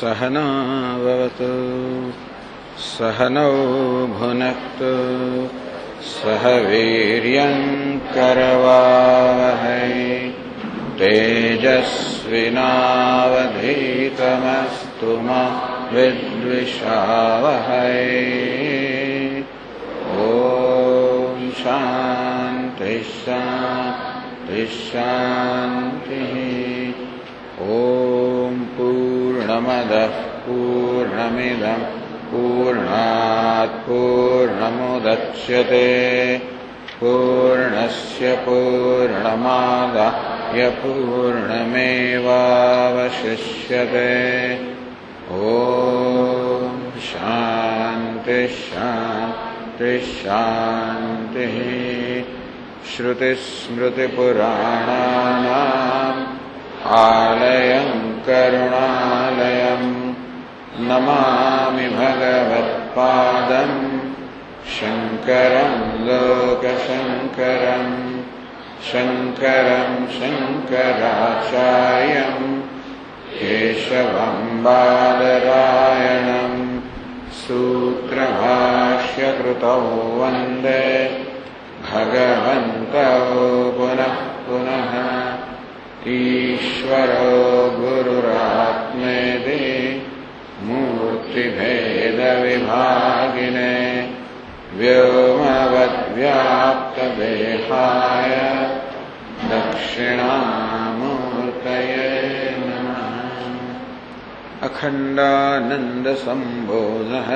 सहना भवतु सहनौ भुनक्तु सह वीर्यं करवावहै तेजस्विनावधीतमस्तु मा विद्विषावहै। ॐ शान्ति शान्ति शान्तिः। ॐ पूर्णमदः पूर्णमिदं पूर्णात् पूर्णमुदच्यते पूर्णस्य पूर्णमादाय पूर्णमेवावशिष्यते। ॐ शान्ति शान्ति शान्तिः। श्रुतिस्मृतिपुराणानाम् आलयं करुणालयं नमामि भगवत्पादं शङ्करं लोकशङ्करं शङ्करं शङ्कराचार्यं केशवं बादरायणं सूत्रभाष्यकृतौ वन्दे भगवन्तौ पुनः पुनः। ईश्वरो गुरुरात्मेति मूर्तिभेदविभागिने व्योमवद्व्याप्तदेहाय दक्षिणामूर्तये नमः। अखण्डानन्दसम्बोधः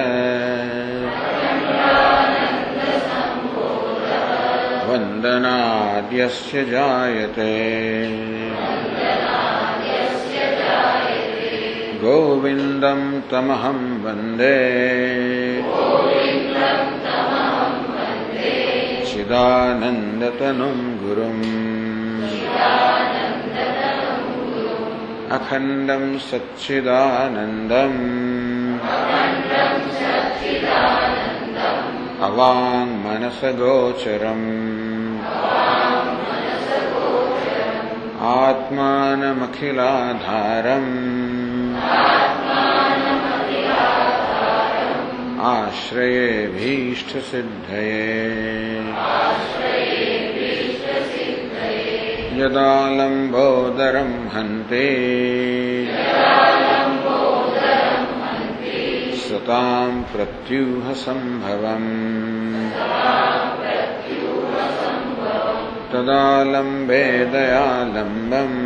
वन्दनाद्यस्य जायते गोविन्दं तमहं वन्दे चिदानन्दतनुं गुरुम् अखण्डं सच्चिदानन्दम् अवाङ्मनसगोचरम् आत्मानमखिलाधारम् आश्रयेभीष्टसिद्धये। यदा लम्बोदरं हन्ति सतां प्रत्यूहसम्भवम् तदा लम्बे दयालम्बम्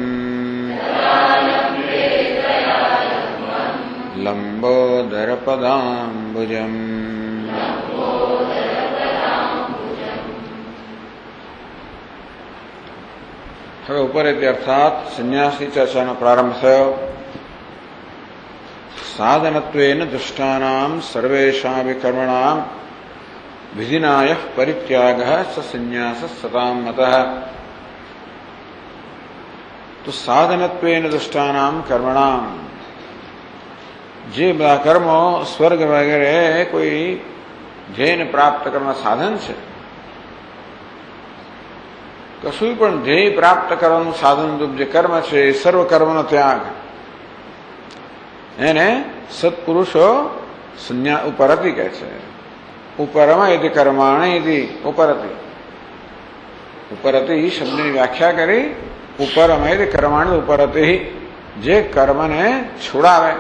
लम्बोदरपदाम्बुजम्। હવે ઉપરેથી અર્થાત સંન્યાસી ચર્ચાનો પ્રારંભ થયો. સાધનત્વેન દુષ્ટાનાં સર્વેષામિ કર્મણાં વિધિનાયઃ પરિત્યાગઃ સ સંન્યાસઃ સતાં મતઃ. તો સાધનત્વેન દુષ્ટાનાં કર્મણાં, જે બધા કર્મો સ્વર્ગ વગેરે કોઈ ધ્યેયને પ્રાપ્ત કરવાના સાધન છે, કશું પણ ધ્યેય પ્રાપ્ત કરવાનું સાધનરૂપ જે કર્મ છે એ સર્વ કર્મનો ત્યાગ, એને સત્પુરુષો ઉપરતિ કહે છે. ઉપરમ યદિ કર્માણી યદિ ઉપરતિ. ઉપરતિ શબ્દની વ્યાખ્યા કરી. ઉપરમ યદિ કર્માણી ઉપરતિ, જે કર્મને છોડાવે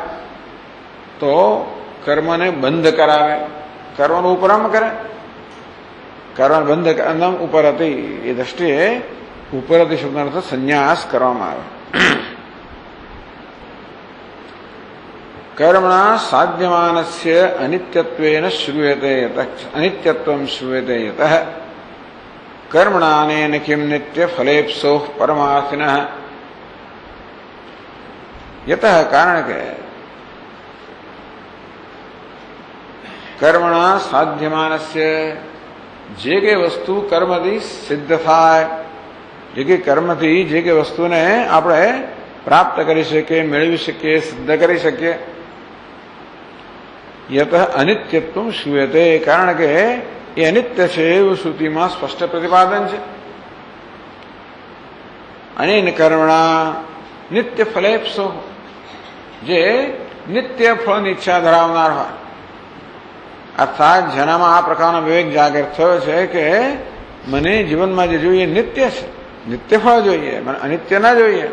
તો કર્મને બંધ કરાવે. કર્મનો ઉપરમ કરે, કર્મ બંધ ઉપરતિ. એ દ્રષ્ટિએ ઉપરતિ શબ્દનો અર્થ સંન્યાસ કરવામાં આવે. કર્મણા સાધ્યમાનસ્ય અનિત્યત્વેન શ્રૂયતે અનિત્યત્વં શ્રૂયતે યતઃ કર્મણાનેન કિમ નિત્ય ફલેપ્સોઃ પરમાર્થિનઃ. યતઃ, કારણ કે કર્મણા સાધ્યમાનસ્ય, જે કઈ વસ્તુ કર્મથી સિદ્ધ થાય, જે કઈ કર્મથી જે કઈ વસ્તુને આપણે પ્રાપ્ત કરી શકીએ, મેળવી શકીએ, સિદ્ધ કરી શકીએ. યત અનિત્યત્વ શ્રૂયતે, કારણ કે એ અનિત્ય છે એવું શ્રુતિમાં સ્પષ્ટ પ્રતિપાદન છે. અનેન કર્મણા નિત્ય ફલેપ્સો, જે નિત્ય ફળની ઈચ્છા ધરાવનાર હોય, અર્થાત જેનામાં આ પ્રકારનો વિવેક જાગૃત થયો છે કે મને જીવનમાં જે જોઈએ નિત્ય છે, નિત્ય ફળ જોઈએ, મને અનિત્ય ના જોઈએ.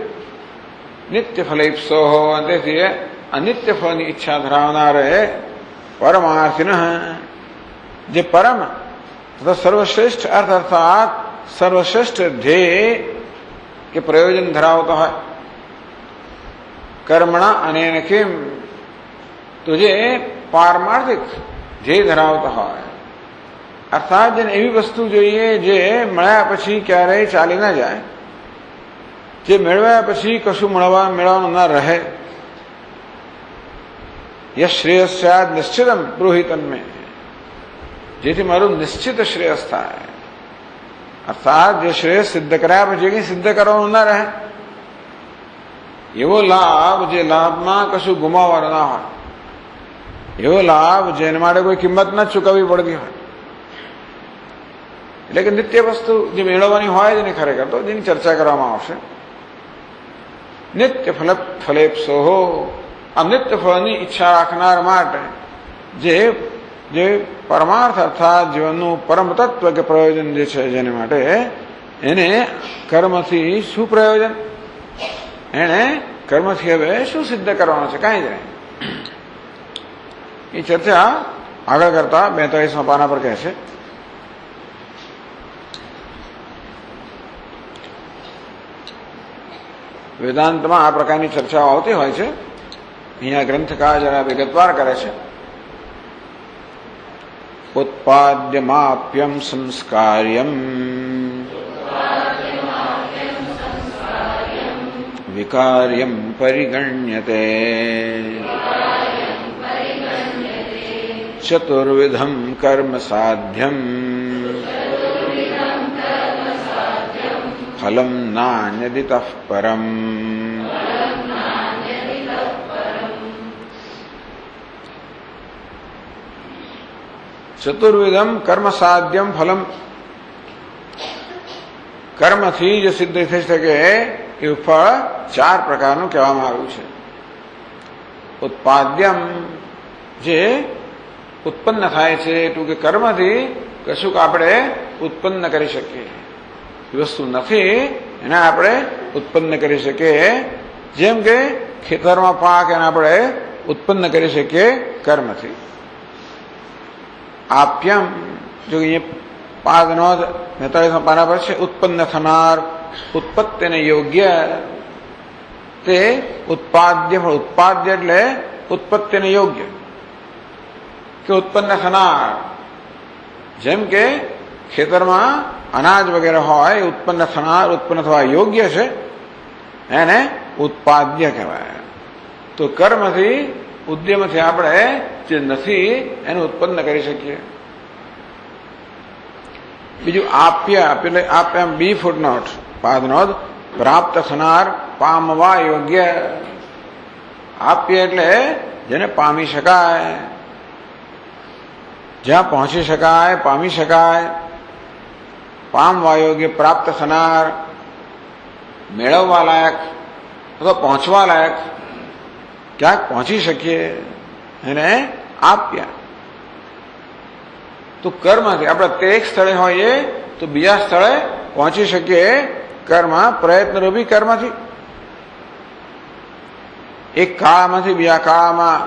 નિત્ય ફલેપ્સો, તેથી અનિત્ય ફળની ઈચ્છા ધરાવનાર પરમાર્થિન, જે પરમ તથા સર્વશ્રેષ્ઠ અર્થ અર્થાત સર્વશ્રેષ્ઠ ધ્યેય કે પ્રયોજન ધરાવતો હોય. કર્મણા અને કેમ, તો જે પારમાર્થિક ધ્યેય ધરાવતા હોય, અર્થાત જેને એવી વસ્તુ જોઈએ જે મળ્યા પછી ક્યારેય ચાલી ના જાય, જે મેળવ્યા પછી કશું મેળવવાનું ના રહે. યશ શ્રેયસ્યાદ નિશ્ચિતમ બ્રૂહિતન મેં, જેથી મારું નિશ્ચિત શ્રેયસ થાય, અર્થાત જે શ્રેયસ સિદ્ધ કર્યા પછી કંઈ સિદ્ધ કરવાનું ના રહે, એવો લાભ જે લાભમાં કશું ગુમાવવાનું ના હોય, એવો લાભ જેને માટે કોઈ કિંમત ન ચૂકવવી પડતી હોય. એટલે કે નિત્ય વસ્તુ જે મેળવવાની હોય જેની ખરેખર તો જેની ચર્ચા કરવામાં આવશે. નિત્ય ફલેપ્સો, આ નિત્ય ફળની ઈચ્છા રાખનાર માટે જે પરમાર્થ અર્થાત જીવનનું પરમ તત્વ કે પ્રયોજન જે છે, જેને માટે એને કર્મથી શું પ્રયોજન, એને કર્મથી હવે શું સિદ્ધ કરવાનું છે, કાંઈ જ નહીં. એ ચર્ચા આગળ કરતા 42મા પાના પર કહે છે. વેદાંતમાં આ પ્રકારની ચર્ચાઓ આવતી હોય છે. અહીંયા ગ્રંથકાર જરા વિગતવાર કરે છે. ઉત્પાદ્યમાપ્યમ સંસ્કાર્યમ વિકાર્યમ પરિગણ્યતે ચતુર્વિધમ કર્મ સાધ્યમ ફલમ નાન્યદિતઃ પરમ. ચતુર્વિધમ કર્મ સાધ્યમ ફલમ, કર્મથી જે સિદ્ધ થઈ શકે એવું ફળ 4 પ્રકારનું કહેવામાં આવ્યું છે. ઉત્પાદ્યમ, જે ઉત્પન્ન થાય છે, એટલું કે કર્મથી કશુંક આપણે ઉત્પન્ન કરી શકીએ. વસ્તુ નથી એને આપણે ઉત્પન્ન કરી શકીએ, જેમ કે ખેતરમાં પાક એને આપણે ઉત્પન્ન કરી શકીએ કર્મથી. આપ્યમ, જો અહીંયા પાદ નોંધ 43મા પાના પર છે, ઉત્પન્ન થનાર, ઉત્પત્તિને યોગ્ય, તે ઉત્પાદ્ય. ઉત્પાદ્ય એટલે ઉત્પત્તિને યોગ્ય કે ઉત્પન્ન થનાર. જેમ કે ખેતરમાં અનાજ વગેરે હોય, ઉત્પન્ન થનાર, ઉત્પન્ન થવા યોગ્ય છે, એને ઉત્પાદ્ય કહેવાય. તો કર્મથી, ઉદ્યમથી આપણે જે નથી એને ઉત્પન્ન કરી શકીએ. બીજું આપ્ય, એટલે આપ્ય બી ફૂટનોટ પાદ નોંધ, પ્રાપ્ત થનાર, પામવા યોગ્ય. આપ્ય એટલે જેને પામી શકાય, જ્યાં પહોંચી શકાય, પામી શકાય. પામવા યોગ્ય, પ્રાપ્ત થનાર, મેળવવા લાયક અથવા પહોંચવા લાયક, ક્યાંક પહોંચી શકીએ, એને આપ્યા. તો કર્મથી આપણે તે એક સ્થળે હોઈએ તો બીજા સ્થળે પહોંચી શકીએ કર્મ, પ્રયત્નરૂપી કર્મથી. એક કાળમાંથી બીજા કાળમાં,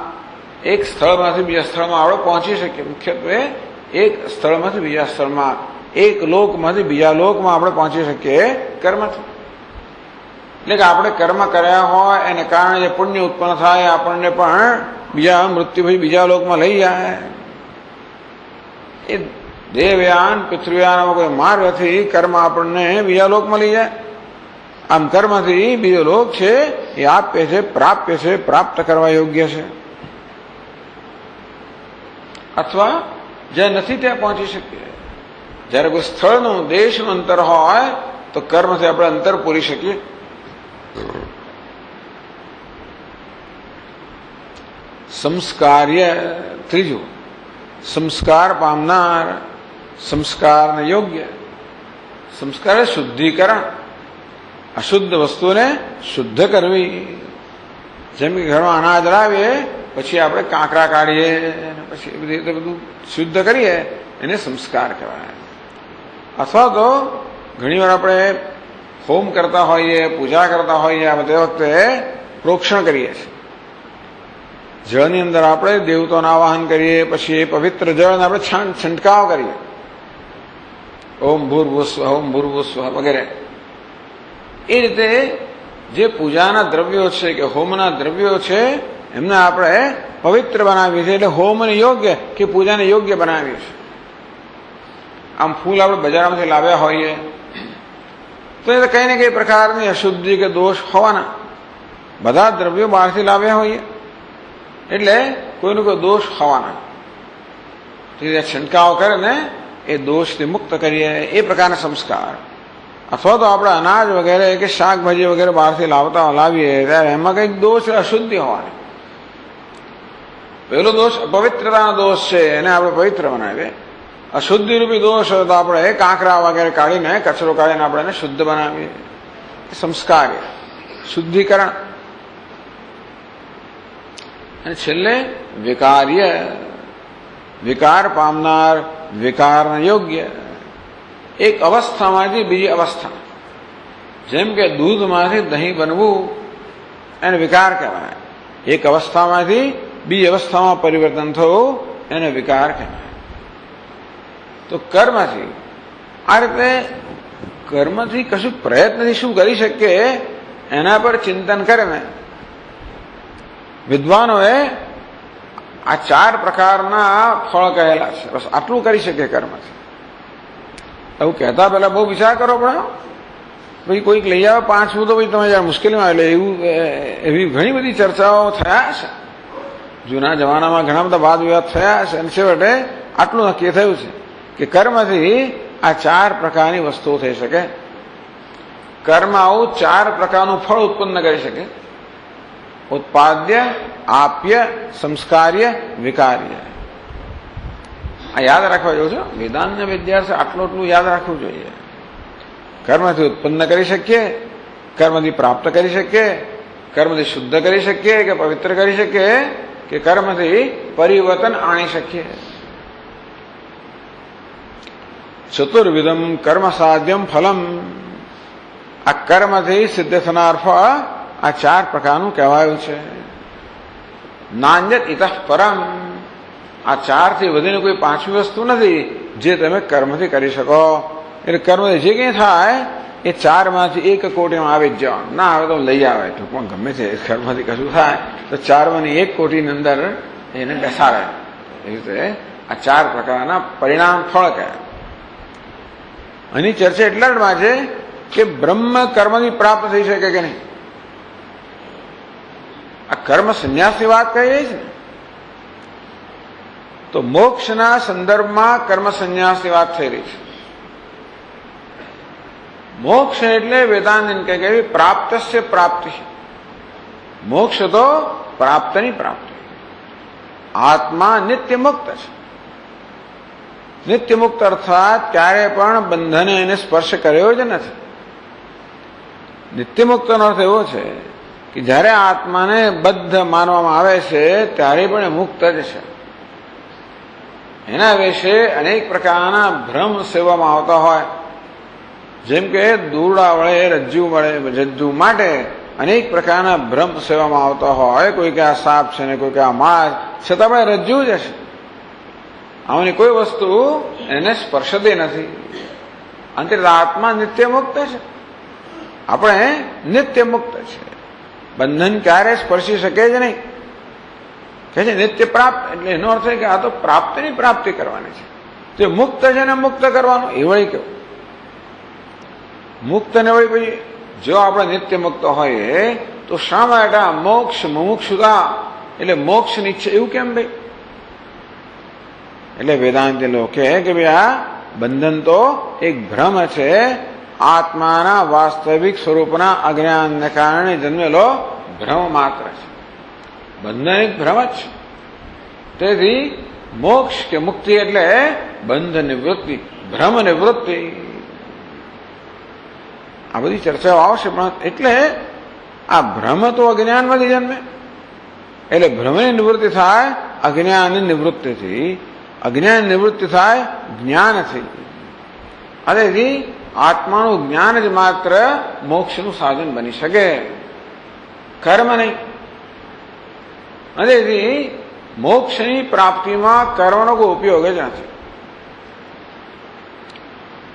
એક સ્થળમાંથી બીજા સ્થળમાં આપણે પહોંચી શકીએ. મુખ્યત્વે એક સ્થળમાંથી બીજા સ્થળમાં, એક લોકમાંથી બીજા લોકમાં આપણે પહોંચી શકીએ કર્મથી. એટલે કે આપણે કર્મ કર્યા હોય એને કારણે જે પુણ્ય ઉત્પન્ન થાય, આપણને પણ બીજા મૃત્યુ પછી બીજા લોકમાં લઈ જાય. એ દેવયાન પૃથ્વીયાનમાં કોઈ માર્ગથી કર્મ આપણને બીજા લોકમાં લઈ જાય. આમ કર્મથી બીજો લોક છે એ આપ્ય છે, પ્રાપ્ય છે, પ્રાપ્ત કરવા યોગ્ય છે. અથવા જ્યાં નથી ત્યાં પહોંચી શકીએ. જ્યારે કોઈ સ્થળનું, દેશનું અંતર હોય તો કર્મથી આપણે અંતર પૂરી શકીએ. સંસ્કાર્ય, ત્રીજું સંસ્કાર પામનાર, સંસ્કારને યોગ્ય. સંસ્કાર શુદ્ધિકરણ, અશુદ્ધ વસ્તુને શુદ્ધ કરવી. જેમ કે ઘરમાં અનાજ લાવીએ પછી આપણે કાંકરા કાઢીએ પછી એ બધી રીતે બધું શુદ્ધ કરીએ એને સંસ્કાર કહેવાય. અથવા તો ઘણીવાર આપણે હોમ કરતા હોઈએ, પૂજા કરતા હોઈએ, આ બધા વખતે પ્રોક્ષણ કરીએ છીએ. જળની અંદર આપણે દેવતાનું આવાહન કરીએ, પછી એ પવિત્ર જળને આપણે છંટકાવ કરીએ, ઓમ ભૂર્ભુસ્વ, ઓમ ભૂર્ભુસ્વ વગેરે. એ રીતે જે પૂજાના દ્રવ્યો છે કે હોમના દ્રવ્યો છે એમને આપણે પવિત્ર બનાવીએ છીએ. એટલે હોમને યોગ્ય કે પૂજાને યોગ્ય બનાવીએ છીએ. આમ ફૂલ આપણે બજારમાંથી લાવ્યા હોઈએ તો એ કંઈ ને કંઈ પ્રકારની અશુદ્ધિ કે દોષ હોવાના. બધા દ્રવ્યો બહારથી લાવ્યા હોઈએ એટલે કોઈનો કોઈ દોષ હોવાના. છંટકાવ કરે ને એ દોષથી મુક્ત કરીએ, એ પ્રકારના સંસ્કાર. અથવા તો આપણે અનાજ વગેરે કે શાકભાજી વગેરે બહારથી લાવીએ ત્યારે એમાં કંઈક દોષ અશુદ્ધિ હોવાની. પેલો દોષ અપવિત્રતાનો દોષ છે, એને આપણે પવિત્ર બનાવીએ. અશુદ્ધિ રૂપી દોષ હોય તો આપણે કાંકરા વગેરે કાઢીને, કચરો કાઢીને આપણે એને શુદ્ધ બનાવીએ. સંસ્કાર, શુદ્ધિકરણ. અને છેલ્લે વિકાર્ય, વિકાર પામનાર, વિકારને યોગ્ય. એક અવસ્થામાંથી બીજી અવસ્થા, જેમ કે દૂધમાંથી દહીં બનવું એને વિકાર કહેવાય. એક અવસ્થામાંથી બીજી અવસ્થામાં પરિવર્તન થવું એને વિકાર કહેવાય. તો કર્મથી આ રીતે કર્મથી કશું પ્રયત્નથી શું કરી શકીએ એના પર ચિંતન કરે ને વિદ્વાનોએ આ 4 પ્રકારના ફળ કહેલા છે. બસ આટલું કરી શકે કર્મથી. એવું કહેતા પહેલા બહુ વિચાર કરવો પડે. ભાઈ કોઈક લઈ આવે 5 તો ભાઈ તમે જરા મુશ્કેલીમાં એટલે એવી ઘણી બધી ચર્ચાઓ થયા છે. જૂના જમાનામાં ઘણા બધા વાદ વિવાદ થયા છે અને છેવટે આટલું નક્કી થયું છે કે કર્મથી આ 4 પ્રકારની વસ્તુઓ થઈ શકે. કર્મ આવું 4 પ્રકારનું ફળ ઉત્પન્ન કરી શકે: ઉત્પાદ્ય, આપ્ય, સંસ્કાર્ય, વિકાર્ય. આ યાદ રાખવા જેવું છે. વેદાંતના વિદ્યાર્થી આટલું યાદ રાખવું જોઈએ. કર્મથી ઉત્પન્ન કરી શકીએ, કર્મથી પ્રાપ્ત કરી શકીએ, કર્મથી શુદ્ધ કરી શકીએ કે પવિત્ર કરી શકીએ, કે કર્મથી પરિવર્તન આણી શકીએ. ચતુર્વિધમ કર્મ સાધ્યમ ફલમ. આ કર્મથી સિદ્ધ થનાર ફળ આ 4 પ્રકારનું કહેવાયું છે. નાન્યત ઇતઃ પરમ. આ 4 થી વધીને કોઈ 5મી વસ્તુ નથી જે તમે કર્મથી કરી શકો. એટલે કર્મથી જે કંઈ થાય એ 4માંથી 1 કોટીમાં આવી જ જવાનું. ના આવે તો લઈ આવે, ટૂંકમાં ગમે છે. કર્મથી કશું થાય તો 4માંની 1 કોટીની અંદર એને બેસાડે. એ રીતે આ 4 પ્રકારના પરિણામ ફળ કહેવાય. આની ચર્ચા એટલા જ છે કે બ્રહ્મ કર્મથી પ્રાપ્ત થઈ શકે કે નહીં. આ કર્મ સંન્યાસની વાત કહીએ છે ને, તો મોક્ષના સંદર્ભમાં કર્મ સંન્યાસની વાત થઈ રહી છે. મોક્ષ એટલે વેદાંત કહે કે પ્રાપ્તસ્ય પ્રાપ્તિ. મોક્ષ તો પ્રાપ્તની પ્રાપ્તિ. આત્મા નિત્ય મુક્ત છે. નિત્ય મુક્ત અર્થાત ક્યારે પણ બંધને એને સ્પર્શ કર્યો જ નથી. નિત્ય મુક્તનો અર્થ એવો છે કે જ્યારે આત્માને બદ્ધ માનવામાં આવે છે ત્યારે પણ એ મુક્ત જ છે. એના વિશે અનેક પ્રકારના ભ્રમ સેવામાં આવતા હોય. જેમ કે દોરડા વડે રજ્જુ માટે અનેક પ્રકારના ભ્રમ સેવામાં આવતા હોય. કોઈ કે આ સાપ છે ને કોઈ કે આ માસ, છતાં પણ રજ્જુ જ હશે. આમાંની કોઈ વસ્તુ એને સ્પર્શતી નથી. અંતે આત્મા નિત્ય મુક્ત છે. આપણે નિત્ય મુક્ત છે. બંધન ક્યારે સ્પર્શી શકે જ નહીં. કે છે નિત્ય પ્રાપ્ત, એટલે એનો અર્થ છે કે આ તો પ્રાપ્તિની પ્રાપ્તિ કરવાની છે. તે મુક્ત છે ને મુક્ત કરવાનું એ વળી કેવું. મુક્ત ને વળી પછી જો આપણે નિત્ય મુક્ત હોઈએ તો શા માટે મોક્ષ મુમુક્ષુતા એટલે મોક્ષની ઈચ્છા એવું કેમ ભાઈ? એટલે વેદાંતિ લોકો કહે કે ભાઈ આ બંધન તો એક ભ્રમ છે. આત્માના વાસ્તવિક સ્વરૂપના અજ્ઞાનને કારણે જન્મેલો ભ્રમ માત્ર છે. બંધન એક ભ્રમ જ છે. તેથી મોક્ષ કે મુક્તિ એટલે બંધ નિવૃત્તિ, ભ્રમ નિવૃત્તિ. આ બધી ચર્ચાઓ આવશે, પણ એટલે આ ભ્રમ તો અજ્ઞાનમાંથી જન્મે, એટલે ભ્રમની નિવૃત્તિ થાય અજ્ઞાનની નિવૃત્તિથી, અજ્ઞાન નિવૃત્તિ થાય જ્ઞાનથી. તેથી આત્માનું જ્ઞાન જ માત્ર મોક્ષનું સાધન બની શકે, કર્મ નહીં. તેથી મોક્ષની પ્રાપ્તિમાં કર્મનો કોઈ ઉપયોગ જ નથી.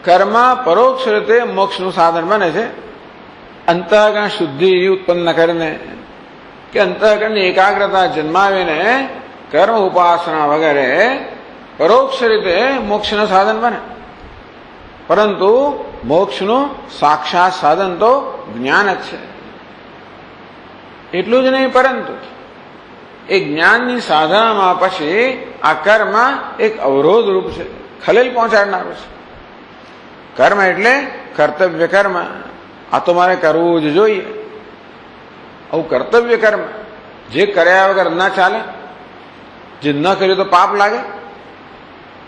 કર્મ પરોક્ષ રીતે મોક્ષનું સાધન બને છે. અંતઃકરણ શુદ્ધિ ઉત્પન્ન કરીને કે અંતઃકરણની એકાગ્રતા જન્માવીને કર્મ ઉપાસના વગેરે પરોક્ષ રીતે મોક્ષનું સાધન બને. પરંતુ મોક્ષનું સાક્ષાત સાધન તો જ્ઞાન જ છે. એટલું જ નહીં, પરંતુ એ જ્ઞાનની સાધનામાં પછી આ કર્મ એક અવરોધ રૂપ છે, ખલેલ પહોંચાડનારું છે. કર્મ એટલે કર્તવ્ય કર્મ. આ તો મારે કરવું જ જોઈએ. આવું કર્તવ્ય કર્મ જે કર્યા વગર ના ચાલે, જે ન કર્યું તો પાપ લાગે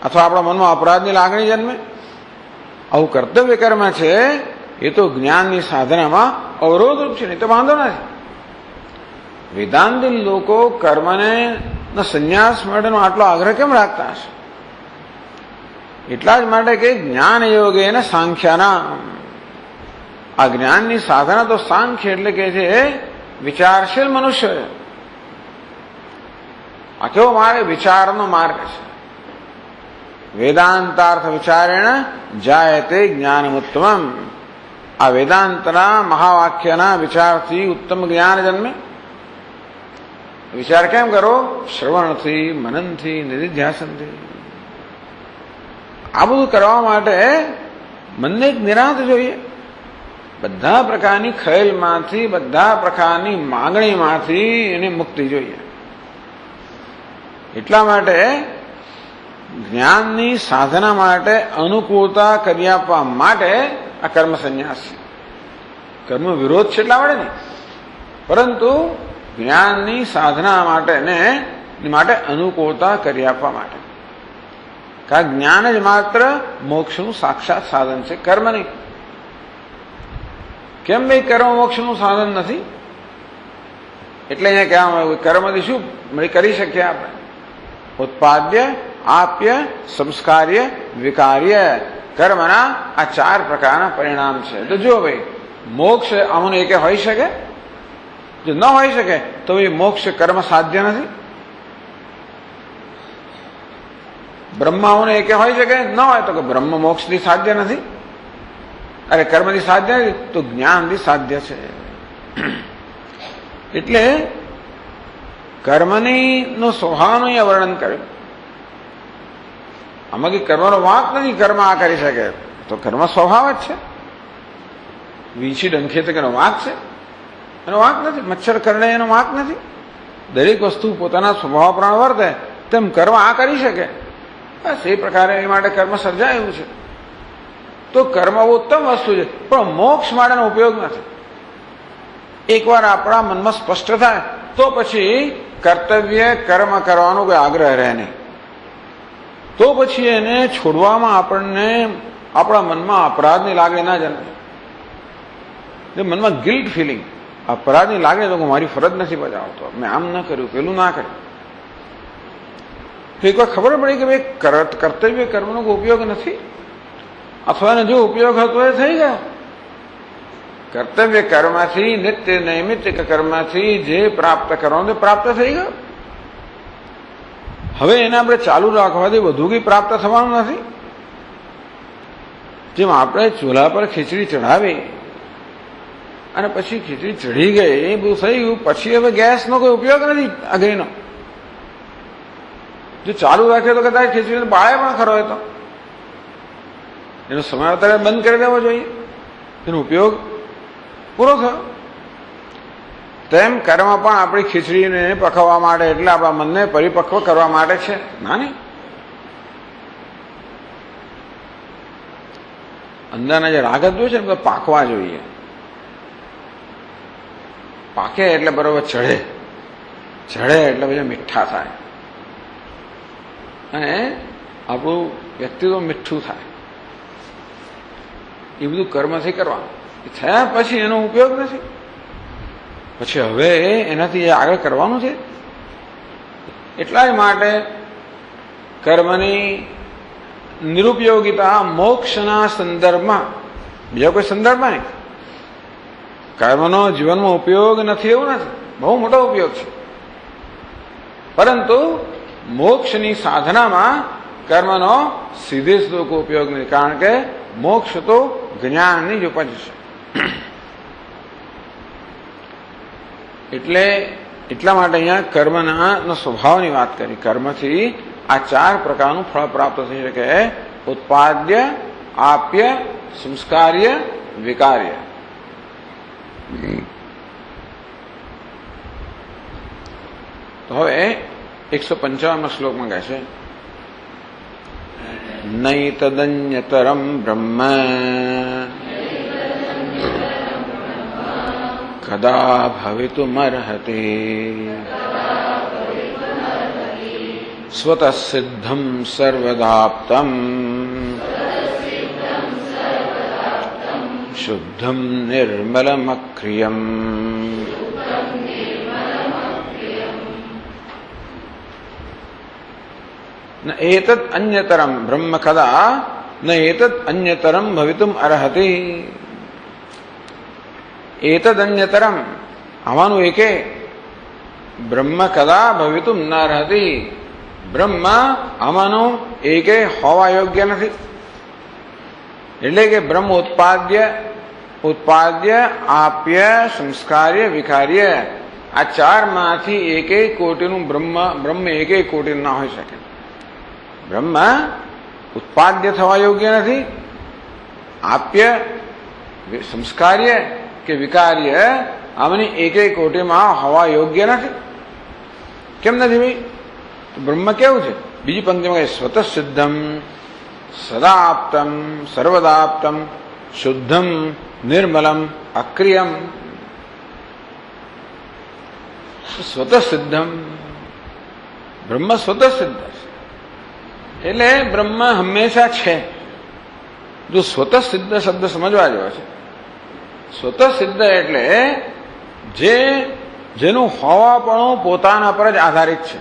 અથવા આપણા મનમાં અપરાધની લાગણી જન્મે. આવું કર્તવ્ય કર્મ છે એ તો જ્ઞાનની સાધનામાં અવરોધરૂપ છે, નહીં તો વાંધો નથી. વેદાંતી લોકો કર્મને સંન્યાસ માટેનો આટલો આગ્રહ કેમ રાખતા હશે? એટલા જ માટે કે જ્ઞાન યોગે ને સાંખ્યાના, આ જ્ઞાનની સાધના તો સાંખ્ય એટલે કે છે વિચારશીલ મનુષ્ય. આ કેવો માર્ગ? વિચારનો માર્ગ છે. વેદાંતાર્થ વિચારેણ જાયતે જ્ઞાનમુત્તમમ. આ વેદાંતના મહાવાક્યના વિચારથી ઉત્તમ જ્ઞાન જન્મે. વિચાર કેમ કરો? શ્રવણથી, મનનથી, નિધિધ્યાસનથી. આ બધું કરવા માટે મનને એક નિરાંત જોઈએ. બધા પ્રકારની ખયેલમાંથી, બધા પ્રકારની માગણીમાંથી એને મુક્તિ જોઈએ. એટલા માટે જ્ઞાનની સાધના માટે અનુકૂળતા કરી આપવા માટે આ કર્મ સંન્યાસ છે. કર્મ વિરોધ છે એટલા માટે નહીં, પરંતુ જ્ઞાનની સાધના માટે અનુકૂળતા કરી આપવા માટે. કારણ જ્ઞાન જ માત્ર મોક્ષનું સાક્ષાત સાધન છે, કર્મ નહીં. કેમ ભાઈ કર્મ મોક્ષનું સાધન નથી? એટલે અહીંયા કહેવામાં આવ્યું કર્મથી શું કરી શકીએ આપણે? ઉત્પાદ્ય, આપ્ય, સંસ્કાર્ય, વિકાર્ય. કર્મના આ 4 પ્રકારના પરિણામ છે. તો જો ભાઈ મોક્ષ આમાંનો એકે હોઈ શકે? જો ન હોઈ શકે તો એ મોક્ષ કર્મ સાધ્ય નથી. બ્રહ્માઓને એકે હોઈ શકે? ન હોય તો કે બ્રહ્મ મોક્ષથી સાધ્ય નથી. અરે કર્મથી સાધ્ય નથી તો જ્ઞાનથી સાધ્ય છે. એટલે કર્મની નો સ્વભાવનું અહીંયા વર્ણન કર્યું. આમાં કે કર્મનો વાંક નથી, કર્મ આ કરી શકે તો કર્મ સ્વભાવ જ છે. વીંછી ડંખે તો એનો વાંક છે? એનો વાંક નથી. મચ્છર કરડે એનો વાંક નથી. દરેક વસ્તુ પોતાના સ્વભાવ પ્રમાણે વર્તે તેમ કર્મ આ કરી શકે. બસ એ પ્રકારે એ માટે કર્મ સર્જાયું છે. તો કર્મ ઉત્તમ વસ્તુ છે, પણ મોક્ષ માટેનો ઉપયોગ નથી. એકવાર આપણા મનમાં સ્પષ્ટ થાય તો પછી કર્તવ્ય કર્મ કરવાનો કોઈ આગ્રહ રહે નહીં. તો પછી એને છોડવામાં આપણને આપણા મનમાં અપરાધની લાગણી ના જન્મે. જે મનમાં ગિલ્ટ ફિલિંગ, અપરાધની લાગણી તો મારી ફરજ નથી બજાવતો, મેં આમ ન કર્યું, પેલું ના કર્યું. તો એકવાર ખબર પડી કે ભાઈ કર્તવ્ય કર્મનો કોઈ ઉપયોગ નથી, અથવા એને જો ઉપયોગ હતો એ થઈ ગયો. કર્તવ્ય કર્મથી, નિત્ય નૈમિત્તિક કર્મથી જે પ્રાપ્ત કરવાનું પ્રાપ્ત થઈ ગયો. હવે એને આપણે ચાલુ રાખવાથી વધુ કંઈ પ્રાપ્ત થવાનું નથી. જેમ આપણે ચૂલા પર ખીચડી ચઢાવી અને પછી ખીચડી ચઢી ગઈ, એ બધું થઈ ગયું, પછી હવે ગેસનો કોઈ ઉપયોગ નથી અગ્નિનો. જો ચાલુ રાખે તો કદાચ ખીચડીને બાળે પણ ખરો હોય તો એનો સમય અત્યારે બંધ કરી દેવો જોઈએ, એનો ઉપયોગ પૂરો થયો. તેમ કર્મ પણ આપણી ખીચડીને પકવવા માટે, એટલે આપણા મનને પરિપક્વ કરવા માટે છે. ના નહીં, અંદરના જે રાગત હોય છે ને બધા પાકવા જોઈએ. પાકે એટલે બરોબર ચઢે, ચઢે એટલે પછી મીઠા થાય. અને આપણું વ્યક્તિત્વ મીઠું થાય. એ બધું કર્મથી કરવાનું. થયા પછી એનો ઉપયોગ નથી. પછી હવે એનાથી આગળ કરવાનું છે. એટલા જ માટે કર્મની નિરુપયોગિતા મોક્ષના સંદર્ભમાં, બીજા કોઈ સંદર્ભમાં નહીં. કર્મનો જીવનમાં ઉપયોગ નથી એવું નથી, બહુ મોટો ઉપયોગ છે. પરંતુ મોક્ષની સાધનામાં કર્મનો સીધે સીધો કોઈ ઉપયોગ નથી. કારણ કે મોક્ષ તો જ્ઞાનની જ ઉપજ છે. એટલા માટે અહીંયા કર્મના સ્વભાવની વાત કરી. કર્મથી આ 4 પ્રકારનું ફળ પ્રાપ્ત થઈ શકે: ઉત્પાદ્ય, આપ્ય, સંસ્કાર્ય, વિકાર્ય. તો હવે 155 શ્લોકમાં કહે છે, નૈતદન્યતરમ બ્રહ્મ કદા ભવિતુમર્હતિ સ્વતઃ સિદ્ધમ સર્વદાપ્તમ શુદ્ધમ નિર્મલમક્રિયમ. ન એતદ અન્યતરમ બ્રહ્મ કદા ન એતદ અન્યતરમ ભવિતુમ અર્હતિ. એતદ અન્યતરમ આવાનું એકે બ્રહ્મ કદા ભવિતુમ ન અર્હતિ. બ્રહ્મ આમાંનું એકે હોવા યોગ્ય નથી. એટલે કે બ્રહ્મ ઉત્પાદ્ય, આપ્ય, સંસ્કાર્ય, વિકાર્ય, આ 4માંથી એકે કોટીનું બ્રહ્મ એકે કોટીનું ના હોઈ શકે. બ્રહ્મ ઉત્પાદ્ય થવા યોગ્ય નથી, આપ્ય, સંસ્કાર્ય કે વિકાર્ય આમાંની એકે કોટીમાં હોવા યોગ્ય નથી. કેમ નથી ભાઈ? બ્રહ્મ કેવું છે? બીજી પંક્તિમાં કહે સ્વતઃ સિદ્ધમ સદાપ્તમ સર્વદાપ્તમ શુદ્ધમ નિર્મલમ અક્રિયમ. સ્વતઃ સિદ્ધમ, બ્રહ્મ સ્વતઃ સિદ્ધ છે. એટલે બ્રહ્મ હંમેશા છે. જો સ્વતઃ સિદ્ધ શબ્દ સમજવા જેવો છે. સ્વતઃ સિદ્ધ એટલે જેનું હોવાપણું પોતાના પર જ આધારિત છે,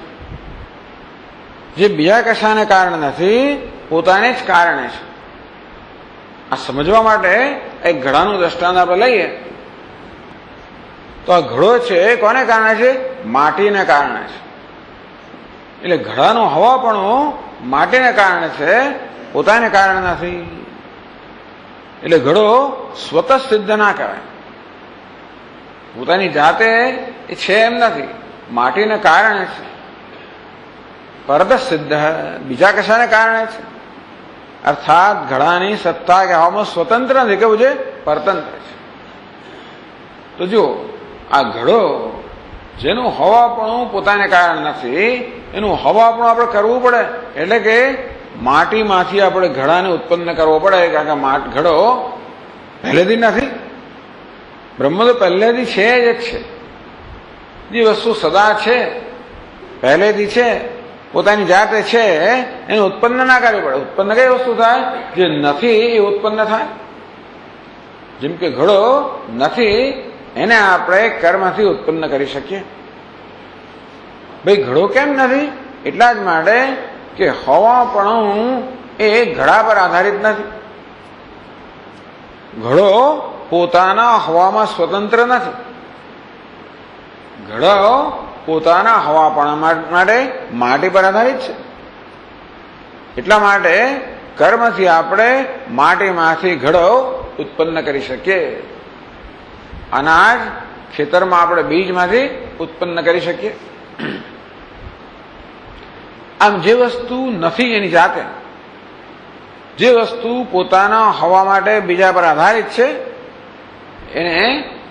જે બીજા કશાને કારણે નથી, પોતાને જ કારણે છે. આ સમજવા માટે એક ઘડાનું દ્રષ્ટાંત આપણે લઈએ તો આ ઘડો છે કોને કારણે છે? માટીને કારણે છે. એટલે ઘડાનું હવાપણું માટીને કારણે છે, પોતાને કારણે નથી. એટલે ઘડો સ્વતઃ સિદ્ધ ના કહેવાય. પોતાની જાતે એ છે એમ નથી, માટીને કારણે છે. પરત સિદ્ધ બીજા કશાને કારણે છે. અર્થાત ઘડાની સત્તા કે હવામાં સ્વતંત્ર નથી, કેવું છે? પરતંત્ર છે. તો જો આ ઘડો જેનું હવાપણું પોતાને કારણે નથી, એનું હવાપણું આપણે કરવું પડે. એટલે કે માટીમાંથી આપણે ઘડાને ઉત્પન્ન કરવો પડે. કારણ કે ઘડો પહેલેથી નથી, બ્રહ્મ તો પહેલેથી છે જ છે. જે વસ્તુ સદા છે, પહેલેથી છે, પોતાની જાતે છે, એને ઉત્પન્ન ના કરવી પડે. ઉત્પન્ન કઈ વસ્તુ થાય? જે નથી એ ઉત્પન્ન થાય. જેમ કે ઘડો નથી, એને આપણે કર્મથી ઉત્પન્ન કરી શકીએ. ભાઈ ઘડો કેમ નથી? એટલા જ માટે કે હવાપણું એ ઘડા પર આધારિત નથી. ઘડો પોતાના હવામાં સ્વતંત્ર નથી. ઘડો પોતાના હવાપણા માટે માટી પર આધારિત છે. એટલા માટે કર્મથી આપણે માટીમાંથી ઘડો ઉત્પન્ન કરી શકીએ. અનાજ ખેતરમાં આપણે બીજમાંથી ઉત્પન્ન કરી શકીએ. આમ જે વસ્તુ નથી એની જાતે, જે વસ્તુ પોતાના હવા માટે બીજા પર આધારિત છે, એને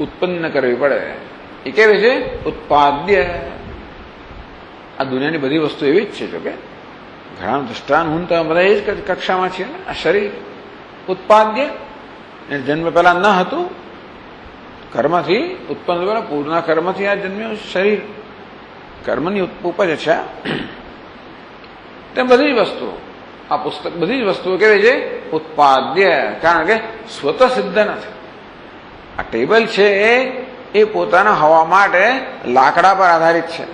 ઉત્પન્ન કરવી પડે. એ કેવી છે? ઉત્પાદ્ય. આ દુનિયાની બધી વસ્તુ એવી જ છે. જોકે ઘણા દૃષ્ટાંત હું તો બધા એ જ કક્ષામાં છીએ. આ શરીર ઉત્પાદ્ય, એને જન્મ પહેલા ન હતું, કર્મથી ઉત્પન્ન પહેલા પૂર્ણ કર્મથી આ જન્મ્યું શરીર, કર્મની ઉપજ છે. તે બધી જ વસ્તુઓ, આ પુસ્તક બધી જ વસ્તુઓ કેવી છે? ઉત્પાદ્ય. કારણ કે સ્વતઃ સિદ્ધ નથી. આ ટેબલ છે એ પોતાના હવા માટે લાકડા પર આધારિત છે.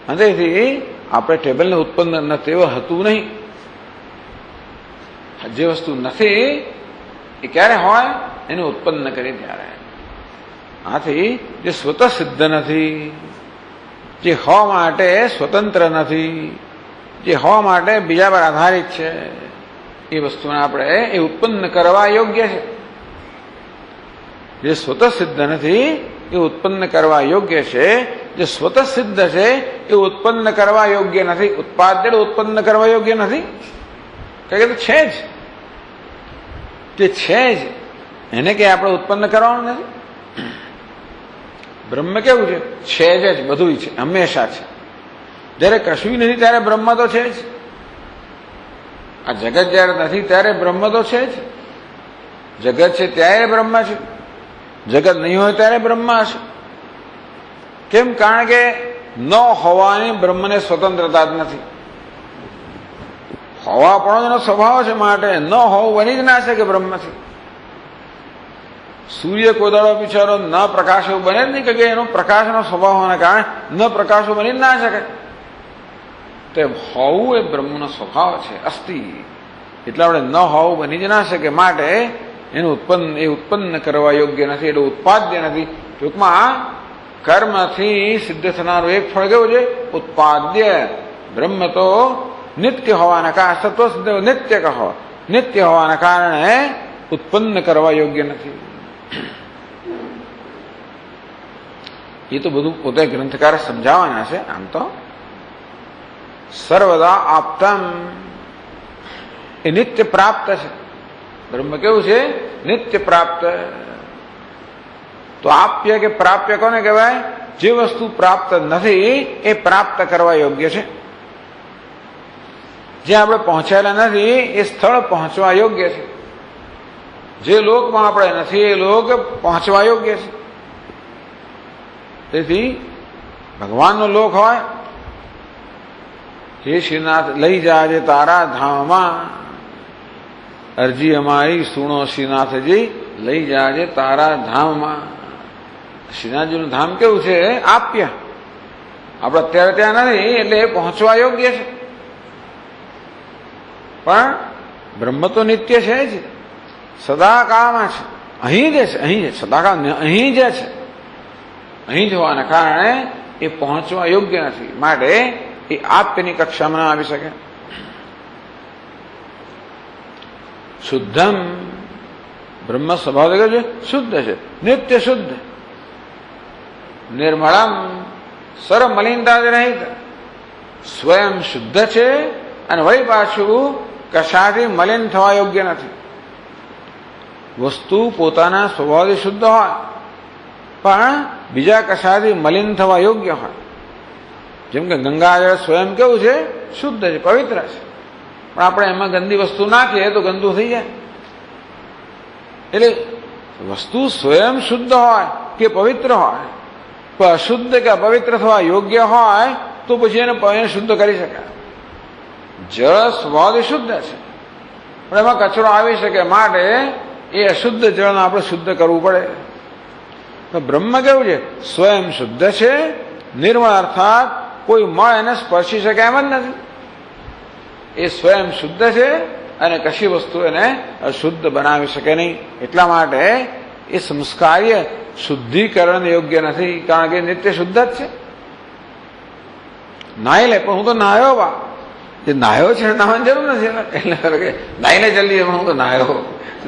અને તેથી આપણે ટેબલને ઉત્પન્ન તેવું હતું નહીં. જે વસ્તુ નથી એ ક્યારે હોય? એને ઉત્પન્ન કરી ત્યારે. આથી જે સ્વતઃ સિદ્ધ નથી, જે હવા માટે સ્વતંત્ર નથી, જે હવા માટે બીજા પર આધારિત છે, એ વસ્તુને આપણે એ ઉત્પન્ન કરવા યોગ્ય છે. જે સ્વતઃ સિદ્ધ નથી એ ઉત્પન્ન કરવા યોગ્ય છે. જે સ્વતઃ સિદ્ધ છે એ ઉત્પન્ન કરવા યોગ્ય નથી. ઉત્પાદ્ય ઉત્પન્ન કરવા યોગ્ય નથી. કારણ કે છે જ, તે છે જ, એને કે આપણે ઉત્પન્ન કરવાનું નથી. બ્રહ્મ કેવું છે? છે જ, બધું છે, હંમેશા છે. જ્યારે કશું નથી ત્યારે બ્રહ્મ તો છે જ. આ જગત જ્યારે નથી ત્યારે બ્રહ્મ તો છે જ. જગત છે ત્યારે બ્રહ્મ છે. જગત નહીં હોય ત્યારે બ્રહ્મ હશે. કેમ? કારણ કે ન હોવાની બ્રહ્મને સ્વતંત્રતા જ નથી. હોવા પણ એનો સ્વભાવ છે, માટે ન હોવું બની જ ના શકે બ્રહ્મથી. સૂર્ય કોદાળો બિચારો ન પ્રકાશ એવું બને જ નહીં કે એનો પ્રકાશનો સ્વભાવ હોવાના કારણે ન પ્રકાશો બની જ ના શકે. તે હોવું એ બ્રહ્મનો સ્વભાવ છે, અસ્તિ. એટલે આપણે ન હોવું બની જ ના શકે, માટે એનું ઉત્પન્ન કરવા યોગ્ય નથી, એટલે ઉત્પાદ્ય નથી. ટૂંકમાં કર્મથી સિદ્ધ થનારું એક ફળ કેવું છે? ઉત્પાદ્ય. બ્રહ્મ તો નિત્ય હોવાના કારણે, સત્વ સિદ્ધ નિત્ય કહો, નિત્ય હોવાના કારણે ઉત્પન્ન કરવા યોગ્ય નથી. એ તો બધું પોતે ગ્રંથકાર સમજાવવાના છે. આમ તો સર્વદા આપતમ એ નિત્ય પ્રાપ્ત છે. બ્રહ્મ કેવું છે? નિત્ય પ્રાપ્ત. તો આપ્ય કે પ્રાપ્ય કોને કહેવાય? જે વસ્તુ પ્રાપ્ત નથી એ પ્રાપ્ત કરવા યોગ્ય છે. જે આપણે પહોંચાયેલા નથી એ સ્થળ પહોંચવા યોગ્ય છે. જે લોકમાં આપણે નથી એ લોક પહોંચવા યોગ્ય છે. તેથી ભગવાનનો લોક હોય, હે શ્રીનાથ લઈ જાજે તારા ધામમાં, અરજી અમારી સુણો શ્રીનાથજી, લઈ જાજે તારા ધામમાં. શ્રીનાથજીનું ધામ કેવું છે? આપ્ય. આપણે અત્યારે ત્યાં નથી એટલે એ પહોંચવા યોગ્ય છે. પણ બ્રહ્મ તો નિત્ય છે જ, સદાકાળમાં છે. અહીં જ છે, અહીં જ સદાકાળ, અહીં જ છે. અહીં જ હોવાના કારણે એ પહોંચવા યોગ્ય નથી, માટે એ આપ્યની કક્ષામાં ના આવી શકે. શુદ્ધમ. બ્રહ્મ સ્વભાવ છે શુદ્ધ છે, નિત્ય શુદ્ધ. નિર્મળમ. સર્વ મલિનતાથી રહિત. સ્વયં શુદ્ધ છે અને વળી પાછું કશાથી મલિન થવા યોગ્ય નથી. વસ્તુ પોતાના સ્વભાવથી શુદ્ધ હોય પણ બીજા કશાથી મલિન થવા યોગ્ય હોય. જેમ કે ગંગાજળ સ્વયં કેવું છે? શુદ્ધ છે, પવિત્ર છે. પણ આપણે એમાં ગંદી વસ્તુ નાખીએ તો ગંદુ થઈ જાય. એટલે વસ્તુ સ્વયં શુદ્ધ હોય કે પવિત્ર હોય, પણ અશુદ્ધ કે અપવિત્ર થવા યોગ્ય હોય તો પછી એને શુદ્ધ કરી શકાય. જળ સ્વભાવથી શુદ્ધ છે પણ એમાં કચરો આવી શકે, માટે એ અશુદ્ધ જળને આપણે શુદ્ધ કરવું પડે. તો બ્રહ્મ કેવું છે? સ્વયં શુદ્ધ છે, નિર્મળ, અર્થાત કોઈ મળ એને સ્પર્શી શકે એમ જ નથી. એ સ્વયં શુદ્ધ છે અને કશી વસ્તુ એને અશુદ્ધ બનાવી શકે નહીં. એટલા માટે એ સંસ્કાર્ય શુદ્ધિકરણ યોગ્ય નથી, કારણ કે નિત્ય શુદ્ધ જ છે. નાહી લે, પણ હું તો નાહ્યો બા. જે નાહ્યો છે નાહવાની જરૂર નથી. એટલે નાહી લે જલ્દી, પણ હું તો નાહ્યો,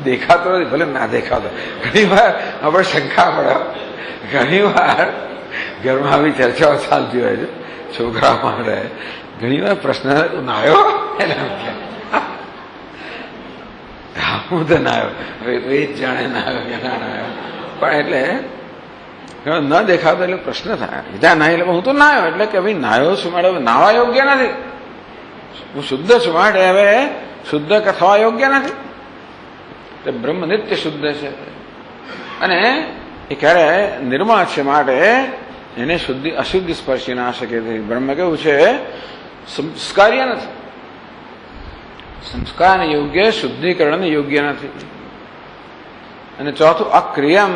દેખાતો નથી, ભલે ના દેખાતો. ઘણી વાર આપણે શંકા પડે, ઘણી વાર ઘરમાં આવી ચર્ચાઓ ચાલતી હોય છે છોકરા માટે. ઘણી વાર પ્રશ્ન નાહ્યો, હું તો નાહ્યો, હવે તો એ જ જાણે નાહ્યો કે ના નાહ્યો. પણ એટલે ન દેખાતો એટલે પ્રશ્ન થાય. જ્યાં નાહી એટલે હું તો નાહ્યો, એટલે કે ભાઈ નાહ્યો છું માટે હવે નાહવા યોગ્ય નથી. હું શુદ્ધ છું માટે હવે શુદ્ધ થવા યોગ્ય નથી. એટલે બ્રહ્મ નિત્ય શુદ્ધ છે અને એ ક્યારે નિર્મળ છે, માટે એને શુદ્ધિ અશુદ્ધિ સ્પર્શી ના શકે. બ્રહ્મ કેવું છે? સંસ્કાર્ય નથી. સંસ્કાર યોગ્ય, શુદ્ધિકરણ યોગ્ય નથી. અને ચોથું અક્રિયમ.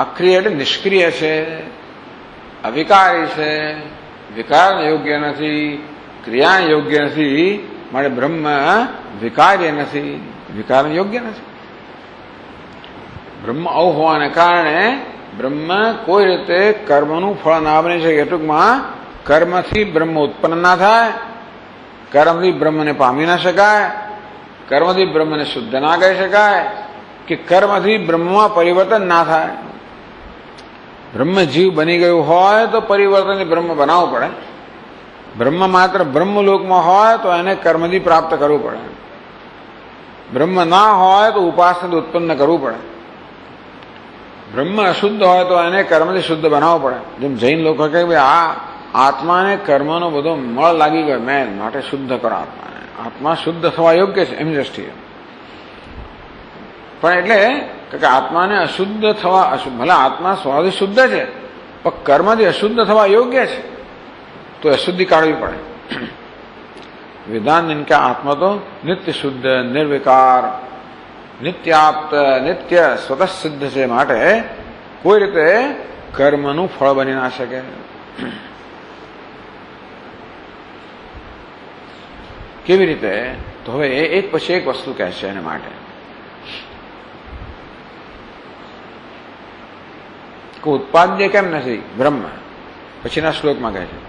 અક્રિય એટલે નિષ્ક્રિય છે, અવિકારી છે, વિકાર યોગ્ય નથી, ક્રિયા યોગ્ય નથી. માટે બ્રહ્મ વિકાર્ય નથી, વિકાર યોગ્ય નથી. બ્રહ્મ આવું હોવાને કારણે બ્રહ્મ કોઈ રીતે કર્મનું ફળ ના બની શકે. ટૂંકમાં કર્મથી બ્રહ્મ ઉત્પન્ન ના થાય, કર્મથી બ્રહ્મને પામી ના શકાય, કર્મથી બ્રહ્મને શુદ્ધ ના કહી શકાય, કે કર્મથી બ્રહ્મમાં પરિવર્તન ના થાય. બ્રહ્મ જીવ બની ગયું હોય તો પરિવર્તન બ્રહ્મ બનાવવું પડે. બ્રહ્મ માત્ર બ્રહ્મલોકમાં હોય તો એને કર્મથી પ્રાપ્ત કરવું પડે. બ્રહ્મ ના હોય તો ઉપાસના ઉત્પન્ન કરવું પડે. બ્રહ્મ અશુદ્ધ હોય તો એને કર્મથી શુદ્ધ બનાવવું પડે. જેમ જૈન લોકો કહે ભાઈ આ આત્માને કર્મનો બધો મળ લાગી ગયો, મેં માટે શુદ્ધ કરો આત્માને. આત્મા શુદ્ધ થવા યોગ્ય છે એમની દ્રષ્ટિએ. પણ એટલે કે આત્માને અશુદ્ધ થવા, ભલે આત્મા સ્વભાવથી શુદ્ધ છે પણ કર્મથી અશુદ્ધ થવા યોગ્ય છે તો અશુદ્ધિ કાઢવી પડે. વેદાંત ઇનકે આત્મા તો નિત્ય શુદ્ધ, નિર્વિકાર, નિત્યાપ્ત, નિત્ય સ્વતઃ સિદ્ધ છે. માટે કોઈ રીતે કર્મનું ફળ બની ના શકે. કેવી રીતે? તો હવે એક પછી એક વસ્તુ કહે છે એને માટે કે ઉત્પાદ્ય કેમ નથી બ્રહ્મ. પછીના શ્લોકમાં કહે છે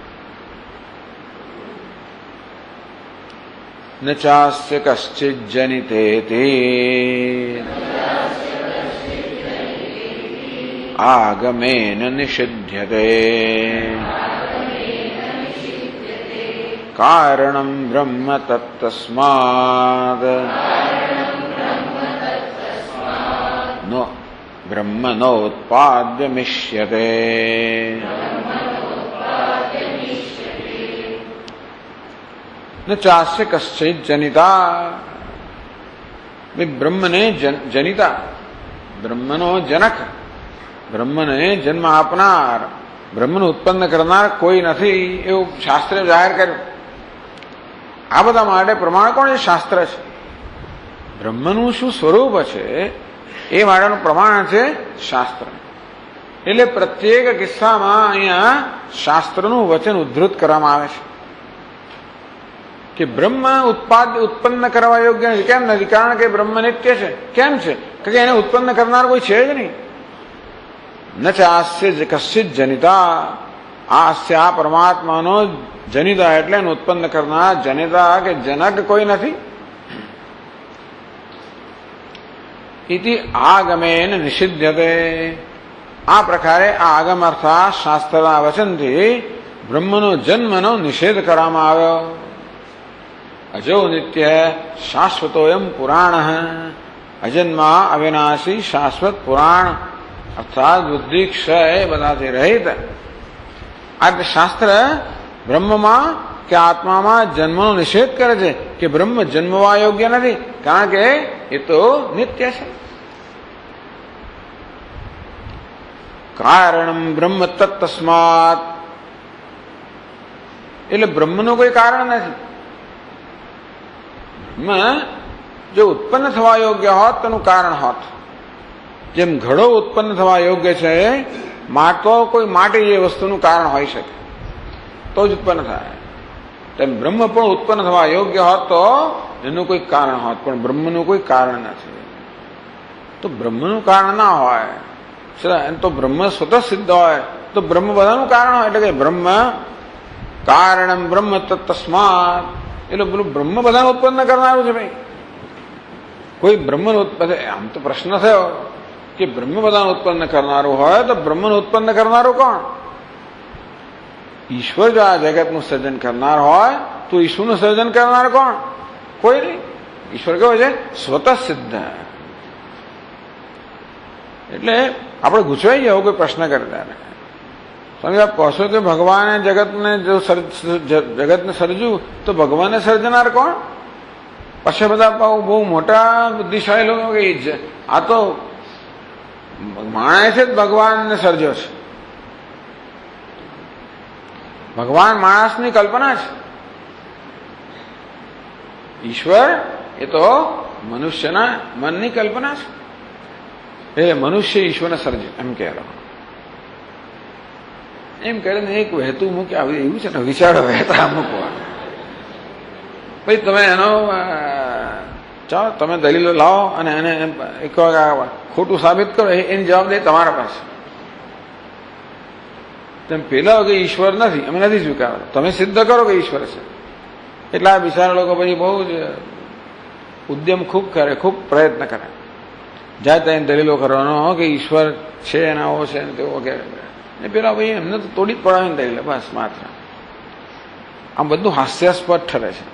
ન ચાસ્ય કશ્ચિદ જનિતે તે આગમેન નિષિધ્યતે કારણમ બ્રહ્મ તત્તસ્માદ નો બ્રહ્મ નોત્પાદ્યમિષ્યતે. ન ચાસ્ય કશ્ચિદ જનિતા. બ્રહ્મને જનિતા, બ્રહ્મનો જનક, બ્રહ્મને જન્મ આપનાર, બ્રહ્મને ઉત્પન્ન કરનાર કોઈ નથી એવું શાસ્ત્રે જાહેર કર્યું. આ બધા માટે પ્રમાણ કોણ છે? શાસ્ત્ર છે. બ્રહ્મનું શું સ્વરૂપ છે એ માટેનું પ્રમાણ છે શાસ્ત્ર. એટલે પ્રત્યેક કિસ્સામાં અહીંયા શાસ્ત્રનું વચન ઉદ્ધૃત કરવામાં આવે છે કે બ્રહ્મ ઉત્પન્ન કરવા યોગ્ય નથી. કેમ નથી? કારણ કે બ્રહ્મ નિત્ય છે. કેમ છે? કે એને ઉત્પન્ન કરનાર કોઈ છે જ નહીં. ન ચાસ્ય કશ્ચિદ જનિતા. આસ્ય આ પરમાત્માનો જનિતા એટલે ઉત્પન્ન કરનાર, જનિતા કે જનક કોઈ નથી. ઇતિ આગમેન નિષિધ્યતે. આ પ્રકારે આ આગમ અર્થાત શાસ્ત્રના વચનથી બ્રહ્મનો જન્મનો નિષેધ કરવામાં આવ્યો. અજો નિત્ય શાશ્વતોયમ પુરાણ. અજન્મા અવિનાશી શાશ્વત પુરાણ અર્થાત બુદ્ધિ ક્ષય બધાથી રહિત. આ શાસ્ત્ર બ્રહ્મમાં કે આત્મામાં જન્મનો નિષેધ કરે છે કે બ્રહ્મ જન્મવા યોગ્ય નથી, કારણ કે એ તો નિત્ય છે. કારણમ બ્રહ્મ તત્તસ્માત. એટલે બ્રહ્મનું કોઈ કારણ નથી. બ્રહ્મ જો ઉત્પન્ન થવા યોગ્ય હોત તેનું કારણ હોત. જેમ ઘડો ઉત્પન્ન થવા યોગ્ય છે, તો કોઈ માટી એ વસ્તુનું કારણ હોઈ શકે તો જ ઉત્પન્ન થાય. તેમ બ્રહ્મ પણ ઉત્પન્ન થવા યોગ્ય હોત તો એનું કોઈ કારણ હોત, પણ બ્રહ્મનું કોઈ કારણ નથી. તો બ્રહ્મનું કારણ ના હોય તો બ્રહ્મ સ્વતઃ સિદ્ધ હોય તો બ્રહ્મ બધાનું કારણ હોય. એટલે કે બ્રહ્મ કારણમ બ્રહ્મ તત્તસ્માત. એટલે પેલું બ્રહ્મ બધાને ઉત્પન્ન કરનારું છે. ભાઈ કોઈ બ્રહ્મનું ઉત્પન્ન, આમ તો પ્રશ્ન થયો કે બ્રહ્મ બધાને ઉત્પન્ન કરનારું હોય તો બ્રહ્મને ઉત્પન્ન કરનારું કોણ? ઈશ્વર જો આ જગતનું સર્જન કરનાર હોય તો ઈશ્વરનું સર્જન કરનાર કોણ? કોઈ નહીં. ઈશ્વર કેવો છે? સ્વતઃ સિદ્ધ. એટલે આપણે ગુચવાઈ જાવ કોઈ પ્રશ્ન કરતા ને. તમે આપ કહો છો કે ભગવાને જગતને જો જગતને સર્જ્યું તો ભગવાનને સર્જનાર કોણ? પછી બધા બહુ મોટા બુદ્ધિશાળી લોકો કે આ તો માણસે જ ભગવાનને સર્જ્યો છે. ભગવાન માણસની કલ્પના છે. ઈશ્વર એ તો મનુષ્યના મનની કલ્પના છે. એ મનુષ્ય ઈશ્વરને સર્જે એમ કહેલો. એમ કરીને એક વહેતું મૂકે એવું છે ને, વિચારો વહેતા મૂકવા. ભાઈ તમે એનો ચાલો તમે દલીલો લાવો અને એને એક ખોટું સાબિત કરો, એની જવાબદારી તમારા પાસે. તેમ પેલા કે ઈશ્વર નથી, અમે નથી સ્વીકારતા, તમે સિદ્ધ કરો કે ઈશ્વર છે. એટલે આ બિચારા લોકો પછી બહુ જ ઉદ્યમ ખૂબ કરે, ખૂબ પ્રયત્ન કરે, જાય ત્યાં દલીલો કરવાનો કે ઈશ્વર છે અને આવો છે ને તેવો વગેરે. ને પેલા ભાઈ એમને તો તોડી જ પડાવીને દલીલો, બસ માત્ર. આમ બધું હાસ્યાસ્પદ ઠરે છે.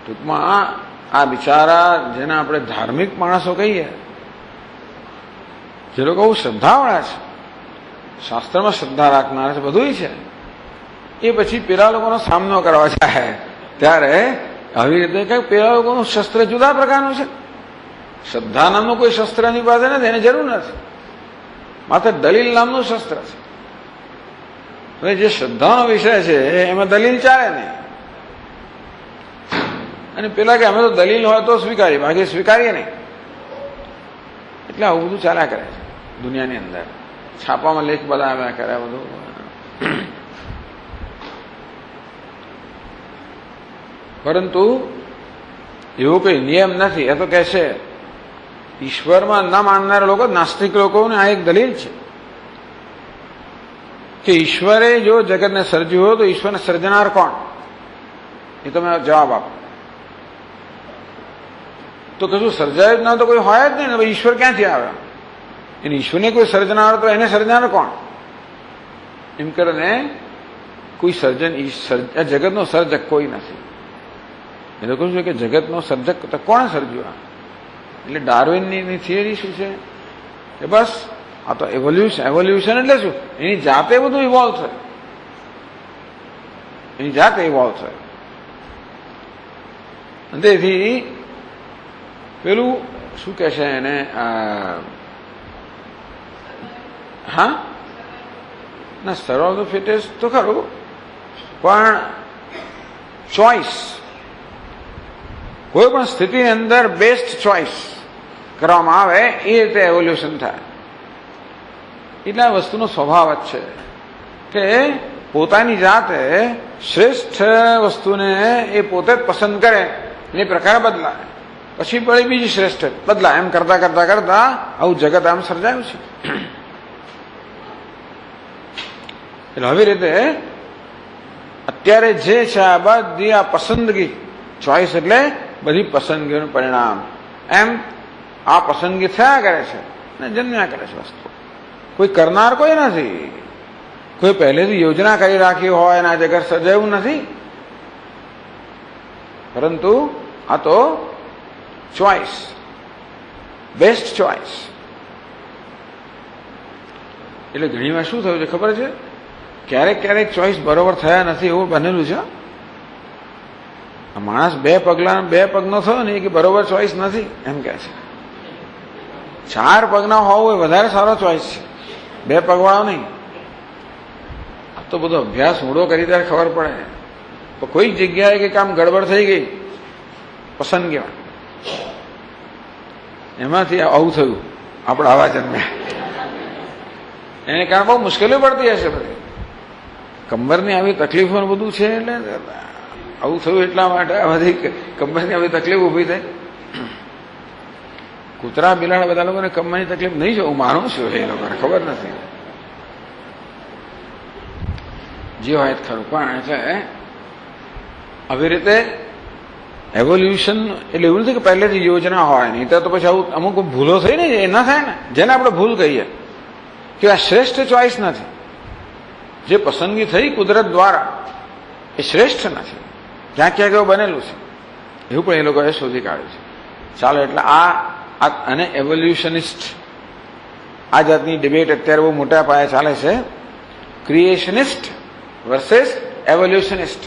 ટૂંકમાં આ બિચારા જેને આપણે ધાર્મિક માણસો કહીએ, જે લોકો બહુ શ્રદ્ધાવાળા છે, શાસ્ત્રમાં શ્રદ્ધા રાખનાર છે, બધું છે, એ પછી પેલા લોકોનો સામનો કરવા જાય ત્યારે આવી રીતે કે પેલા લોકોનું શસ્ત્ર જુદા પ્રકારનું છે. શ્રદ્ધા નામનું કોઈ શસ્ત્ર એની પાસે નથી, એને જરૂર નથી, માત્ર દલીલ નામનું શસ્ત્ર છે. હવે જે શ્રદ્ધાનો વિષય છે એમાં દલીલ ચાલે નહીં. અને પેલા કે અમે તો દલીલ હોય તો સ્વીકારીએ, બાકી સ્વીકારીએ નહીં. એટલે આવું બધું ચાલ્યા કરે છે દુનિયાની અંદર. છાપામાં લેખ બધા આવ્યા કરે બધું. પરંતુ એવો કોઈ નિયમ નથી. એ તો કહે છે ઈશ્વરમાં ન માનનારા લોકો, નાસ્તિક લોકોને આ એક દલીલ છે કે ઈશ્વરે જો જગતને સર્જ્યું હોય તો ઈશ્વરને સર્જનાર કોણ? એ તમે જવાબ આપો. તો કશું સર્જાયું જ ના તો કોઈ હોય જ નહીં ને, ઈશ્વર ક્યાંથી આવે? એને ઈશ્વરને કોઈ સર્જનાર તો એને સર્જનાર કોણ? એમ કરીને કોઈ સર્જન જગતનો સર્જક કોઈ નથી. એ તો કહું છું કે જગતનો સર્જક તો કોણ સર્જ્યું? એટલે ડાર્વિનની થિયરી શું છે કે બસ આ તો એવોલ્યુશન. એવોલ્યુશન એટલે શું? એની જાતે બધું ઇવોલ્વ થાય, એની જાતે ઇવોલ્વ થાય. તેથી પેલું શું કે છે એને, હા ના સર્વ ઓફ ધ ફિટેસ્ટ તો ખરું, પણ ચોઇસ, કોઈ પણ સ્થિતિની અંદર બેસ્ટ ચોઇસ કરવામાં આવે એ રીતે એવોલ્યુશન થાય. એટલે આ વસ્તુનો સ્વભાવ જ છે કે પોતાની જાતે શ્રેષ્ઠ વસ્તુને એ પોતે જ પસંદ કરે એ પ્રકારે બદલાય, પછી વળી બીજી શ્રેષ્ઠ બદલાય. એમ કરતા કરતા કરતા આવું જગત આમ સર્જાયું છે. એટલે આવી રીતે અત્યારે જે છે આ બધી આ પસંદગી, ચોઈસ એટલે બધી પસંદગીનું પરિણામ. એમ આ પસંદગી થયા કરે છે ને જન્મ્યા કરે છે વસ્તુ. કોઈ કરનાર કોઈ નથી, કોઈ પહેલેથી યોજના કરી રાખી હોય અને આ જગત સર્જાયું નથી, પરંતુ આ તો ચોઈસ, બેસ્ટ ચોઈસ. એટલે ઘણી વાર શું થયું છે ખબર છે? ક્યારેક ક્યારેક ચોઈસ બરોબર થયા નથી એવું બનેલું છે. માણસ બે પગનો થયો ને કે બરોબર ચોઈસ નથી એમ કે છે. 4 પગના હોવું એ વધારે સારો ચોઈસ છે, 2 પગવાળો નહીં. આ તો બધો અભ્યાસ ઊંડો કરી ત્યારે ખબર પડે. તો કોઈ જગ્યાએ કે કામ ગડબડ થઈ ગઈ પસંદગીમાં, એમાંથી આવું થયું, આપણે આવા જન્મ્યા. એને કારણે બહુ મુશ્કેલીઓ પડતી હશે બધી, કમરની આવી તકલીફો બધું છે. એટલે આવું થયું એટલા માટે આ બધી કમરની આવી તકલીફ ઊભી થઈ. કૂતરા બિલાડા બધા લોકોને કમરની તકલીફ નહીં છે, હું માનું છું, એ લોકોને ખબર નથી. જે હોય ખરું. પણ એટલે આવી રીતે એવોલ્યુશન એટલે એવું નથી કે પહેલેથી યોજના હોય નહીં, તો પછી આવું અમુક ભૂલો થઈ ને એ ના થાય ને, જેને આપણે ભૂલ કહીએ કે આ શ્રેષ્ઠ ચોઈસ નથી. જે પસંદગી થઈ કુદરત દ્વારા એ શ્રેષ્ઠ નથી, ક્યાંક ક્યાંક એવું બનેલું છે. એવું પણ એ લોકોએ શોધી કાઢ્યું છે. ચાલો, એટલે આ અને એવોલ્યુશનિસ્ટ આ જાતની ડિબેટ અત્યારે બહુ મોટા પાયે ચાલે છે. ક્રિએશનિસ્ટ વર્સેસ એવોલ્યુશનિસ્ટ.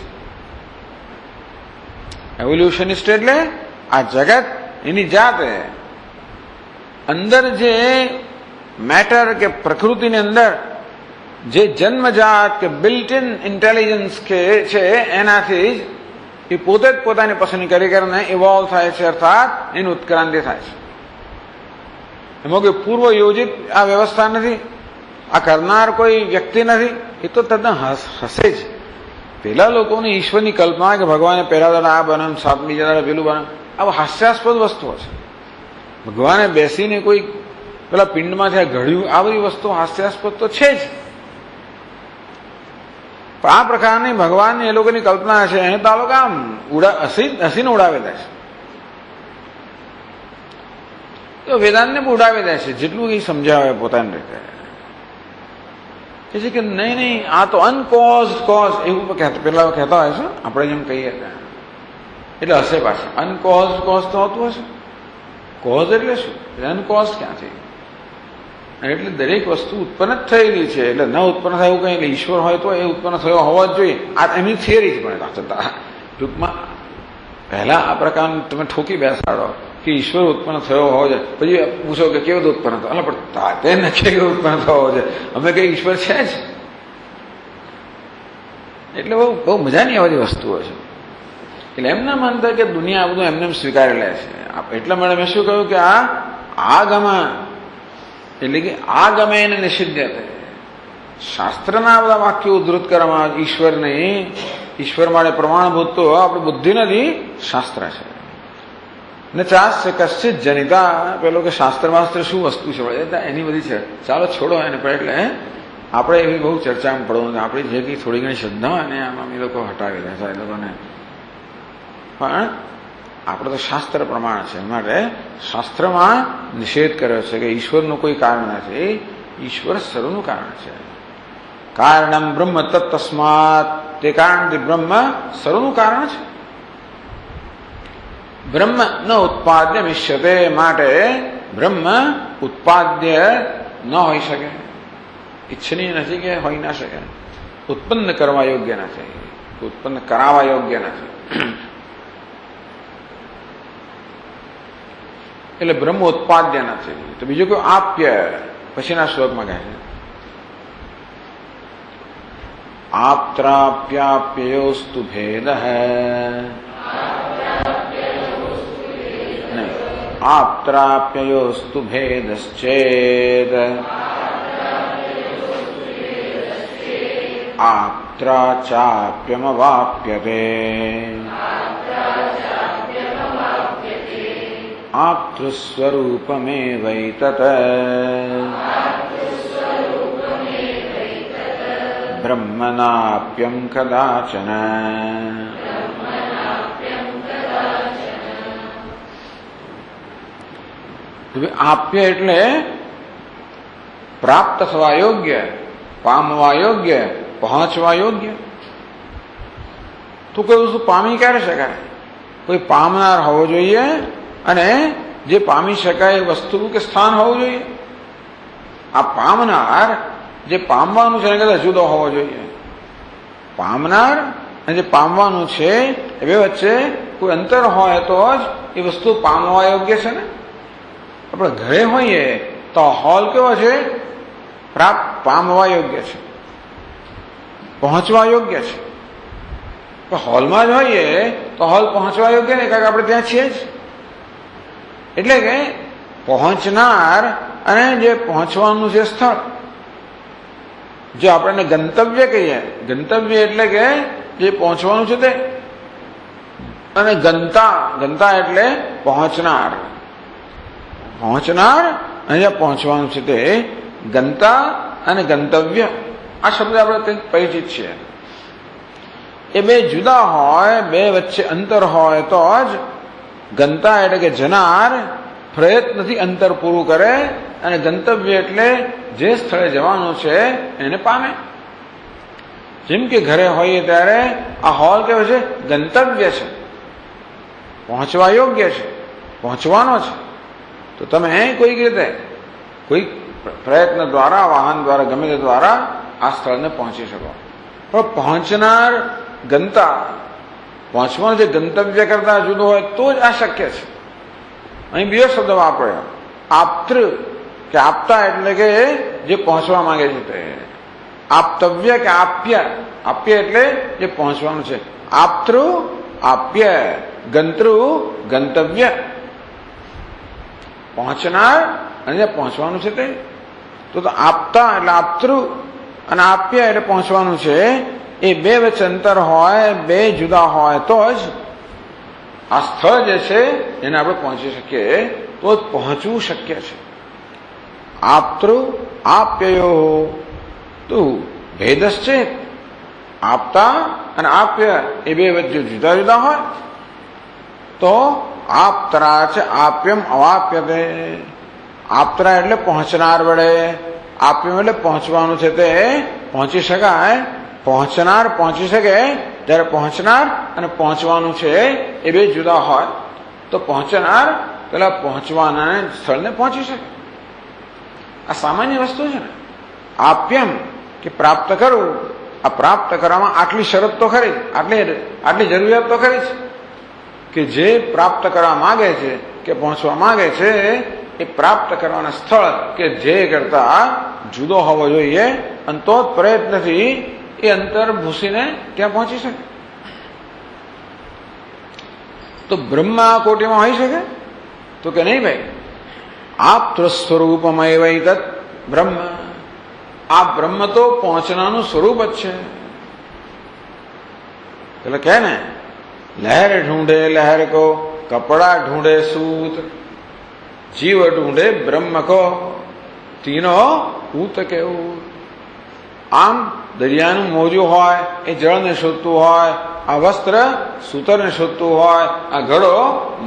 એવોલ્યુશનિસ્ટ એટલે આ જગત એની જાતે અંદર જે મેટર કે પ્રકૃતિની અંદર જે જન્મજાત કે બિલ્ટ ઇન ઇન્ટેલિજન્સ કે છે એનાથી જ એ પોતે જ પોતાની પસંદ કરીને ઇવોલ્વ થાય છે, અર્થાત એની ઉત્ક્રાંતિ થાય છે. એમાં કોઈ પૂર્વ યોજિત આ વ્યવસ્થા નથી, આ કરનાર કોઈ વ્યક્તિ નથી. એ તો તદ્દન હસે જ. પેલા લોકોની ઈશ્વરની કલ્પના કે ભગવાને પહેલા દાડા આ બને, બીજા દાડા પેલું બને, આ હાસ્યાસ્પદ વસ્તુઓ છે. ભગવાને બેસીને કોઈ પેલા પિંડમાંથી આ ઘડ્યું, આ બધી વસ્તુ હાસ્યાસ્પદ તો છે જ. પણ આ પ્રકારની ભગવાનની એ લોકોની કલ્પના છે, એને તો આ લોકો આમ હસીને ઉડાવેલા છે. તો વેદાંતને પણ ઉડાવી દે છે, જેટલું એ સમજાવે પોતાની રીતે. કે છે કે નહીં આ તો અનકોઝડ કોઝ એવું પેલા કહેતા હોય છે, આપણે જેમ કહીએ એટલે હશે પાછું. અનકોઝડ કોઝ તો હોતું હશે. કોઝ એટલે શું? અનકોઝ ક્યાંથી? એટલે દરેક વસ્તુ ઉત્પન્ન જ થયેલી છે, એટલે ન ઉત્પન્ન થાય એવું કંઈ, એટલે ઈશ્વર હોય તો એ ઉત્પન્ન થયો હોવો જ જોઈએ. આ એમની થિયરી જ પણ ટૂંકમાં પહેલા આ પ્રકારનું તમે ઠોકી બેસાડો કે ઈશ્વર ઉત્પન્ન થયો હોવો જોઈએ, પછી પૂછો કે કેવો ઉત્પન્ન થયો, એટલે પણ તે નક્કી કેવો ઉત્પન્ન થયો હોવો જોઈએ, અમે કઈ ઈશ્વર છે જ. એટલે બહુ મજાની આ બધી વસ્તુઓ છે. એટલે એમ ના માનતા કે દુનિયા આ બધું એમને સ્વીકારી લે છે. એટલા માટે મેં શું કહ્યું કે આ ગમા એટલે કે આ ગમે એને નિષિદ્ધ શાસ્ત્રના બધા વાક્યો ઉદ્ધૃત કરવામાં આવે. ઈશ્વર માટે પ્રમાણભૂત તો આપણી બુદ્ધિ નથી, શાસ્ત્ર છે. ને ચાસ્ય કશ્ચિત જનિતા, પેલો કે શાસ્ત્ર માસ્ત્ર શું વસ્તુ છે એની બધી છે, ચાલો છોડો એને. પણ એટલે આપણે એવી બહુ ચર્ચામાં પડવું, આપણી જે કંઈ થોડી ઘણી શ્રદ્ધા હોય ને આમાં એ લોકો હટાવી દે છે એ લોકોને. પણ આપણે તો શાસ્ત્ર પ્રમાણ છે, માટે શાસ્ત્રમાં નિષેધ કર્યો છે કે ઈશ્વરનું કોઈ કારણ નથી, ઈશ્વર સર્વનું કારણ છે. કારણમ બ્રહ્મ તત્તસ્માત, તે કારણથી બ્રહ્મ સર્વનું કારણ છે. બ્રહ્મ ન ઉત્પાદ્ય મિશ્યતે, માટે બ્રહ્મ ઉત્પાદ્ય ન હોઈ શકે, ઈચ્છનીય નથી કે હોઈ ના શકે, ઉત્પન્ન કરવા યોગ્ય નથી, ઉત્પન્ન કરાવવા યોગ્ય નથી. એટલે બ્રહ્મ ઉત્પાદ્ય નથી. તો બીજું કોઈ આપ્ય પછીના શ્લોકમાં કહે છે આપ્ત્રાપ્યાપ્યયોસ્તુ ભેદ આપ્ત્રાપ્યયોસ્તુ ભેદશ્ચેદ આપ્ત્રાચાપ્યમવાપ્યતે આપ્તૃસ્વરૂપમેવૈતત બ્રહ્મનાપ્યમ કદાચન. આપ્ય એટલે પ્રાપ્ત થવા યોગ્ય, પામવા યોગ્ય, પહોંચવા યોગ્ય. તો કોઈ વસ્તુ પામી ક્યારે શકાય? કોઈ પામનાર હોવો જોઈએ અને જે પામી શકાય વસ્તુ કે સ્થાન હોવું જોઈએ. આ પામનાર જે પામવાનું છે એને કદાચ જુદો હોવો જોઈએ. પામનાર અને જે પામવાનું છે એ બે વચ્ચે કોઈ અંતર હોય તો જ એ વસ્તુ પામવા યોગ્ય છે ને. આપણે ઘરે હોઈએ તો હોલ કેવો છે? પામવા યોગ્ય છે, પહોંચવા યોગ્ય છે. હોલમાં જ હોઈએ તો હોલ પહોંચવા યોગ્ય ને, કારણ કે આપણે ત્યાં છીએ જ. એટલે કે પહોંચનાર અને જે પહોંચવાનું છે સ્થળ, જો આપણને ગંતવ્ય કહીએ, ગંતવ્ય એટલે કે જે પહોંચવાનું છે તે, અને ગંતા એટલે પહોંચનાર અને જ્યાં પહોંચવાનું છે તે ગંતા અને ગંતવ્ય. આ શબ્દ આપણે કંઈક પરિચિત છીએ. એ બે જુદા હોય, બે વચ્ચે અંતર હોય તો જ ગંતા એટલે કે જનાર પ્રયત્નથી અંતર પૂરું કરે, અને ગંતવ્ય એટલે જે સ્થળે જવાનું છે એને પામે. જેમ કે ઘરે હોઈએ ત્યારે આ હોલ કેવો છે? ગંતવ્ય છે, પહોંચવા યોગ્ય છે, પહોંચવાનો છે. તો તમે કોઈક રીતે કોઈ પ્રયત્ન દ્વારા, વાહન દ્વારા, ગમે તે દ્વારા આ સ્થળને પહોંચી શકો. પણ પહોંચનાર ગંતા, પહોંચવાનું જે ગંતવ્ય કરતા જુદો હોય તો જ આ શક્ય છે. અહીં બીજો શબ્દ વાપર્યો આપ્તૃ, કે આપતા એટલે કે જે પહોંચવા માંગે છે તે. આપતવ્ય કે આપ્ય, આપ્ય એટલે જે પહોંચવાનું છે. આપતૃ આપ્ય, ગંતૃ ગંતવ્ય, પહોંચનાર અને જે પહોંચવાનું છે તે. તો આપતા એટલે આપતૃ અને આપ્ય એટલે પહોંચવાનું છે. એ બે વચ્ચે અંતર હોય, બે જુદા હોય તો જ આ સ્થળ જે છે એને આપણે પહોંચી શકીએ, તો જ પહોંચવું શક્ય છે. આપતૃ આપ્યયો તો ભેદશ્ચે, આપતા અને આપ્ય એ બે વચ્ચે જુદા જુદા હોય તો આપતરા છે આપ્યમ અવાપ્યતે. આપતરા એટલે પહોંચનાર વડે, આપ્યમ એટલે પહોંચવાનું છે તે પહોંચી શકાય. પહોંચનાર પહોંચી શકે, જ્યારે પહોંચનાર અને પહોંચવાનું છે એ બે જુદા હોય તો પહોંચનાર પેલા પહોંચવાના સ્થળને પહોંચી શકે. આ સામાન્ય વસ્તુ છે ને. આપ્યમ કે પ્રાપ્ત કરવું, આ પ્રાપ્ત કરવામાં આટલી શરત તો ખરી, આટલી જરૂરિયાત તો ખરી છે કે જે પ્રાપ્ત કરવા માંગે છે કે પહોંચવા માંગે છે એ પ્રાપ્ત કરવાના સ્થળ કે જે કરતા જુદો હોવો જોઈએ, અને તો પ્રયત્નથી એ અંતર ભૂસીને ત્યાં પહોંચી શકે. તો બ્રહ્મ આ કોટીમાં હોઈ શકે? તો કે નહીં ભાઈ. આપતૃ સ્વરૂપમય વૈ તત્ બ્રહ્મ. આ બ્રહ્મ તો પહોંચનાનું સ્વરૂપ જ છે. એટલે કહે ને, લહેર ઢૂંઢે લહેર કો, કપડા ઢૂંઢે સૂત, જીવ ઢૂંઢે બ્રહ્મ કો, તીનો ઊત કેવું. આમ દરિયાનું મોજું હોય એ જળને શોધતું હોય, આ વસ્ત્ર સૂતરને શોધતું હોય, આ ઘડો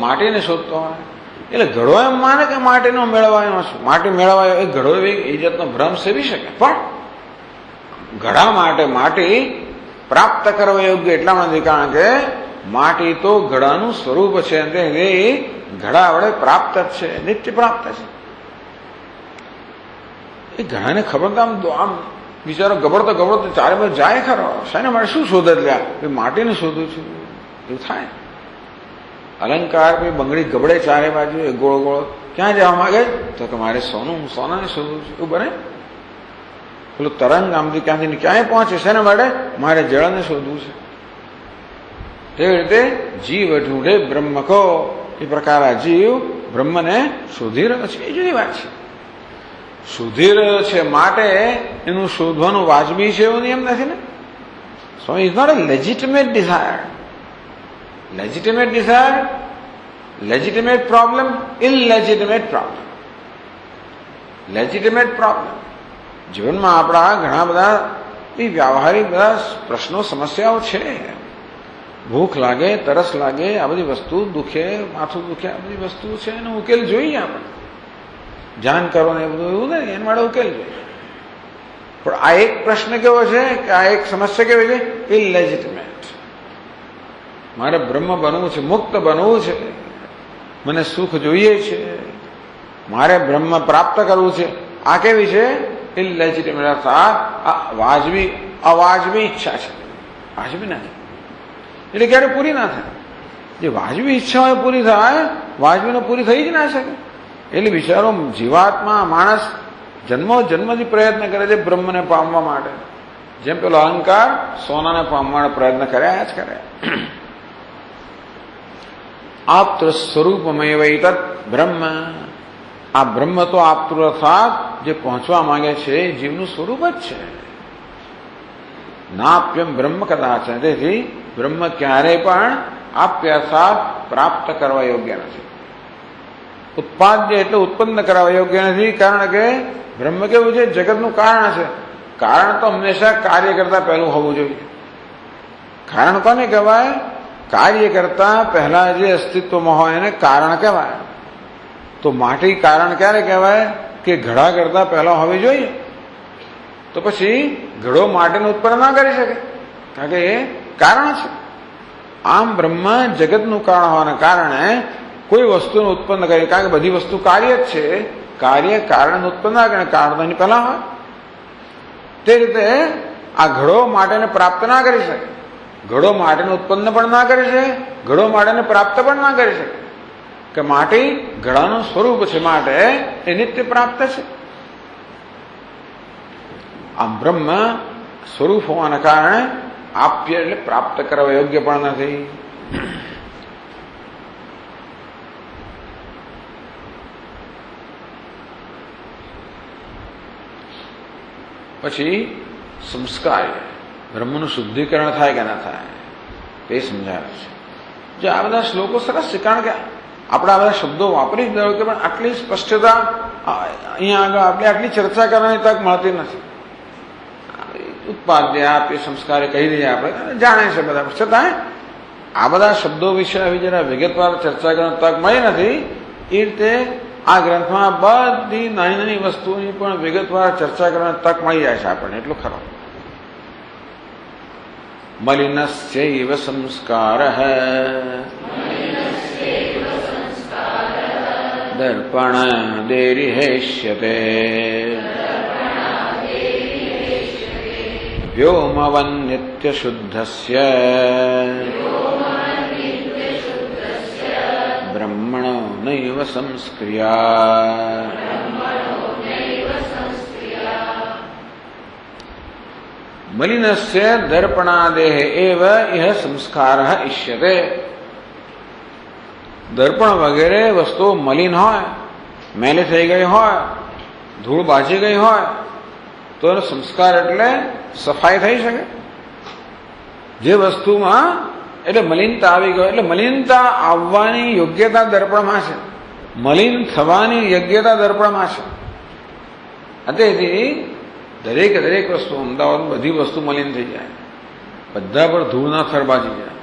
માટીને શોધતો હોય. એટલે ઘડો એમ માને કે માટીનો મેળવાયો છે, માટી મેળવાયો એ ઘડો એ જાતનો ભ્રમ સેવી શકે. પણ ઘડા માટે માટી પ્રાપ્ત કરવા યોગ્ય એટલા માટે, કારણ કે માટી તો ઘડાનું સ્વરૂપ છે, એ ઘડા વડે પ્રાપ્ત જ છે, નિત્ય પ્રાપ્ત છે. એ ઘડાને ખબર તો આમ બિચારો ગબડતો ચારે બાજુ જાય ખરો, શાને મારે શું શોધ જ લ્યા, માટીને શોધું છું, એવું થાય. અલંકાર બંગડી ગબડે ચારે બાજુ, એ ગોળ ગોળ ક્યાં જવા માંગે તો કે મારે સોનાને શોધવું છે, એવું બને. પેલું તરંગ આમથી ક્યાંથી ક્યાંય પહોંચે છે ને માટે મારે જળને શોધવું છે. તેવી રીતે જીવ ઢૂંઢે બ્રહ્મ કો, એ પ્રકાર આ જીવ બ્રહ્મને શોધી રહ્યો છે. એ જુદી વાત છે. શોધી રહ્યો છે માટે એનું શોધવાનું વાજબી છે એવું નિયમ નથી ને. So is not a legitimate desire. Legitimate desire, legitimate problem, illegitimate problem. Legitimate problem જીવનમાં આપણા ઘણા બધા વ્યાવહારિક બધા પ્રશ્નો, સમસ્યાઓ છે. ભૂખ લાગે, તરસ લાગે, આ બધી વસ્તુ દુખે, માથું દુખે, આ બધી વસ્તુ છે, એનો ઉકેલ જોઈએ આપણે. ધ્યાન કરો ને એ બધું એવું નહીં, એના માટે ઉકેલ જોઈએ. પણ આ એક પ્રશ્ન કેવો છે કે આ એક સમસ્યા કેવી છે? ઇલલેજિટિમેટ. મારે બ્રહ્મ બનવું છે, મુક્ત બનવું છે, મને સુખ જોઈએ છે, મારે બ્રહ્મ પ્રાપ્ત કરવું છે. આ કેવી છે? ઇલલેજિટિમેટ. અર્થાત આ અવાજબી ઈચ્છા છે, વાજબી નથી. એટલે ક્યારે પૂરી ના થાય. જે વાજબી ઈચ્છા હોય પૂરી થાય, વાજબીને પૂરી થઈ જ ના શકે. એટલે બિચારો જીવાત્મા, માણસ જન્મથી પ્રયત્ન કરે છે બ્રહ્મને પામવા માટે. જેમ પેલો અહંકાર સોનાને પામવા માટે પ્રયત્ન કર્યા જ કરે. આપતૃ સ્વરૂપમય વૈ તત્ બ્રહ્મ. આ બ્રહ્મ તો આપતૃ અર્થાત જે પહોંચવા માંગે છે એ જીવનું સ્વરૂપ જ છે. નાપ્યમ બ્રહ્મ કદાચ. તેથી બ્રહ્મ ક્યારેય પણ આપ્ય અર્થાત પ્રાપ્ત કરવા યોગ્ય નથી. ઉત્પાદ્ય એટલે ઉત્પન્ન કરવા યોગ્ય નથી. કારણ કે બ્રહ્મ કેવું છે? જગતનું કારણ છે. કારણ તો હંમેશા કાર્ય કરતા પહેલું હોવું જોઈએ. કારણ કોને કહેવાય? કાર્ય કરતા પહેલા જે અસ્તિત્વમાં હોય એને કારણ કહેવાય. તો માટી કારણ ક્યારે કહેવાય? કે ઘડા કરતા પહેલા હોવી જોઈએ. તો પછી ઘડો માટીનું ઉત્પન્ન ના કરી શકે, કારણ કે એ કારણ છે. આમ બ્રહ્મ જગતનું કારણ હોવાના કારણે કોઈ વસ્તુનું ઉત્પન્ન કરે, કારણ કે બધી વસ્તુ કાર્ય જ છે. કાર્ય કારણ ઉત્પન્ન ના કરે, કારણ તો એની પહેલા હોય. તે રીતે આ ઘડો માટેને પ્રાપ્ત ના કરી શકે, ઘડો માટેને ઉત્પન્ન પણ ના કરી શકે, ઘડો માટેને પ્રાપ્ત પણ ના કરી શકે. કે માટી ઘડાનું સ્વરૂપ છે, માટે એ નિત્ય પ્રાપ્ત છે. આમ બ્રહ્મ સ્વરૂપ હોવાના કારણે આપ્ય એટલે પ્રાપ્ત કરવા યોગ્ય પણ નથી. પછી સંસ્કાર બ્રહ્મનું શુદ્ધિકરણ થાય કે ના થાય તે સમજાવે છે. જે આ બધા શ્લોકો સરસ છે, કારણ કે આપણા બધા શબ્દો વાપરી જ દો કે પણ આટલી સ્પષ્ટતા અહીંયા આગળ આપણે આટલી ચર્ચા કરવાની તક મળતી નથી. ઉત્પાદ્ય આપે સંસ્કારે કહી દઈએ, આપણે જાણે છે બધા, છતાં આ બધા શબ્દો વિશે આવી જરા વિગતવાર ચર્ચા કરવાની તક મળી નથી. એ રીતે આ ગ્રંથમાં બધી નાની નાની વસ્તુઓની પણ વિગતવાર ચર્ચા કરવાની તક મળી જાય છે આપણને, એટલું ખરો. મલિનસ્યૈવ સંસ્કારઃ દર્પણાદેરિહેષ્યતે વ્યોમવન્નિત્યશુદ્ધસ્ય બ્રહ્મણો નૈવ સંસ્ક્રિયા. મલિનસ્ય દર્પણાદેહ એવ ઇહ સંસ્કારઃ ઇષ્યતે. દર્પણ વગેરે વસ્તુઓ મલિન હોય, મેલી થઈ ગઈ હોય, ધૂળ બાજી ગઈ હોય તો એનો સંસ્કાર એટલે સફાઈ થઈ શકે. જે વસ્તુમાં એટલે મલિનતા આવી ગયો એટલે મલિનતા આવવાની યોગ્યતા દર્પણમાં છે, મલિન થવાની યોગ્યતા દર્પણમાં છે. તેથી દરેક વસ્તુ, અમદાવાદમાં બધી વસ્તુ મલિન થઈ જાય, બધા પર ધૂળના થર બાજી જાય.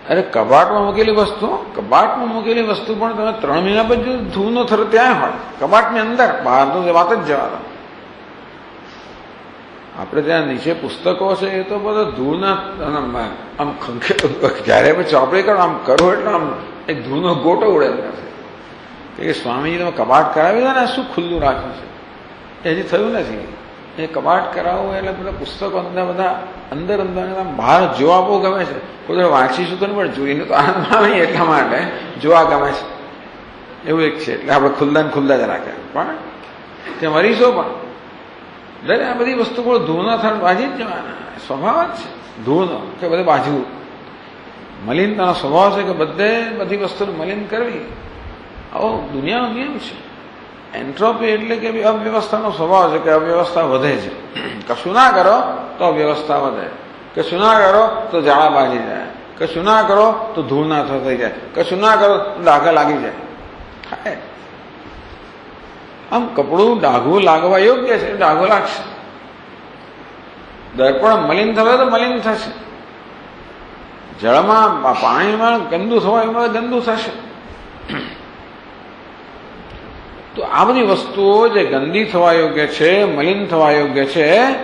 અરે કબાટમાં મૂકેલી વસ્તુ પણ તમે 3 મહિના પછી ધૂળનો થર ત્યાં હોય, કબાટની અંદર, બહાર તો વાત જ જવા દો. આપણે ત્યાં નીચે પુસ્તકો છે એ તો બધા ધૂળના આમ જયારે ચોપડી કરો આમ કરો એટલે આમ એક ધૂળનો ગોટો ઉડેલો છે કે સ્વામીજી તમે કબાટ કરાવી દો ને, શું ખુલ્લું રાખ્યું છે, હજી થયું નથી. એ કબાટ કરાવવું એટલે બધા પુસ્તકો બધા અંદર બહાર જોવા બહુ ગમે છે. કોઈ વાંચીશું તો નહીં પણ જોઈને તો આનંદ આવે એટલા માટે જોવા ગમે છે. એવું એક છે, એટલે આપણે ખુલ્લા જ રાખ્યા. પણ તે મરીશો પણ દરેક આ બધી વસ્તુ પણ ધૂળના થર બાજી જ જવાના, સ્વભાવ જ છે ધૂળનો કે બધે બાજવું. મલિનતાનો સ્વભાવ છે કે બધી વસ્તુને મલિન કરવી. આવો દુનિયાનો નિયમ છે. એન્ટ્રોપી એટલે કે અવ્યવસ્થાનો સ્વભાવ છે કે અવ્યવસ્થા વધે છે. કશું ના કરો તો અવ્યવસ્થા વધે, કશું ના કરો તો ઝાડા બાજી જાય, કશું ના કરો તો ધૂળ ના થઈ જાય, કશું ના કરો તો ડાઘા લાગી જાય. આમ કપડું ડાઘું લાગવા યોગ્ય છે, ડાઘું લાગશે. દર્પણ મલિન થશે તો મલિન થશે. જળમાં પાણીમાં ગંદુ થવા એમાં ગંદુ થશે. તો આ બધી વસ્તુઓ જે ગંદી થવા યોગ્ય છે, મલિન થવા યોગ્ય છે,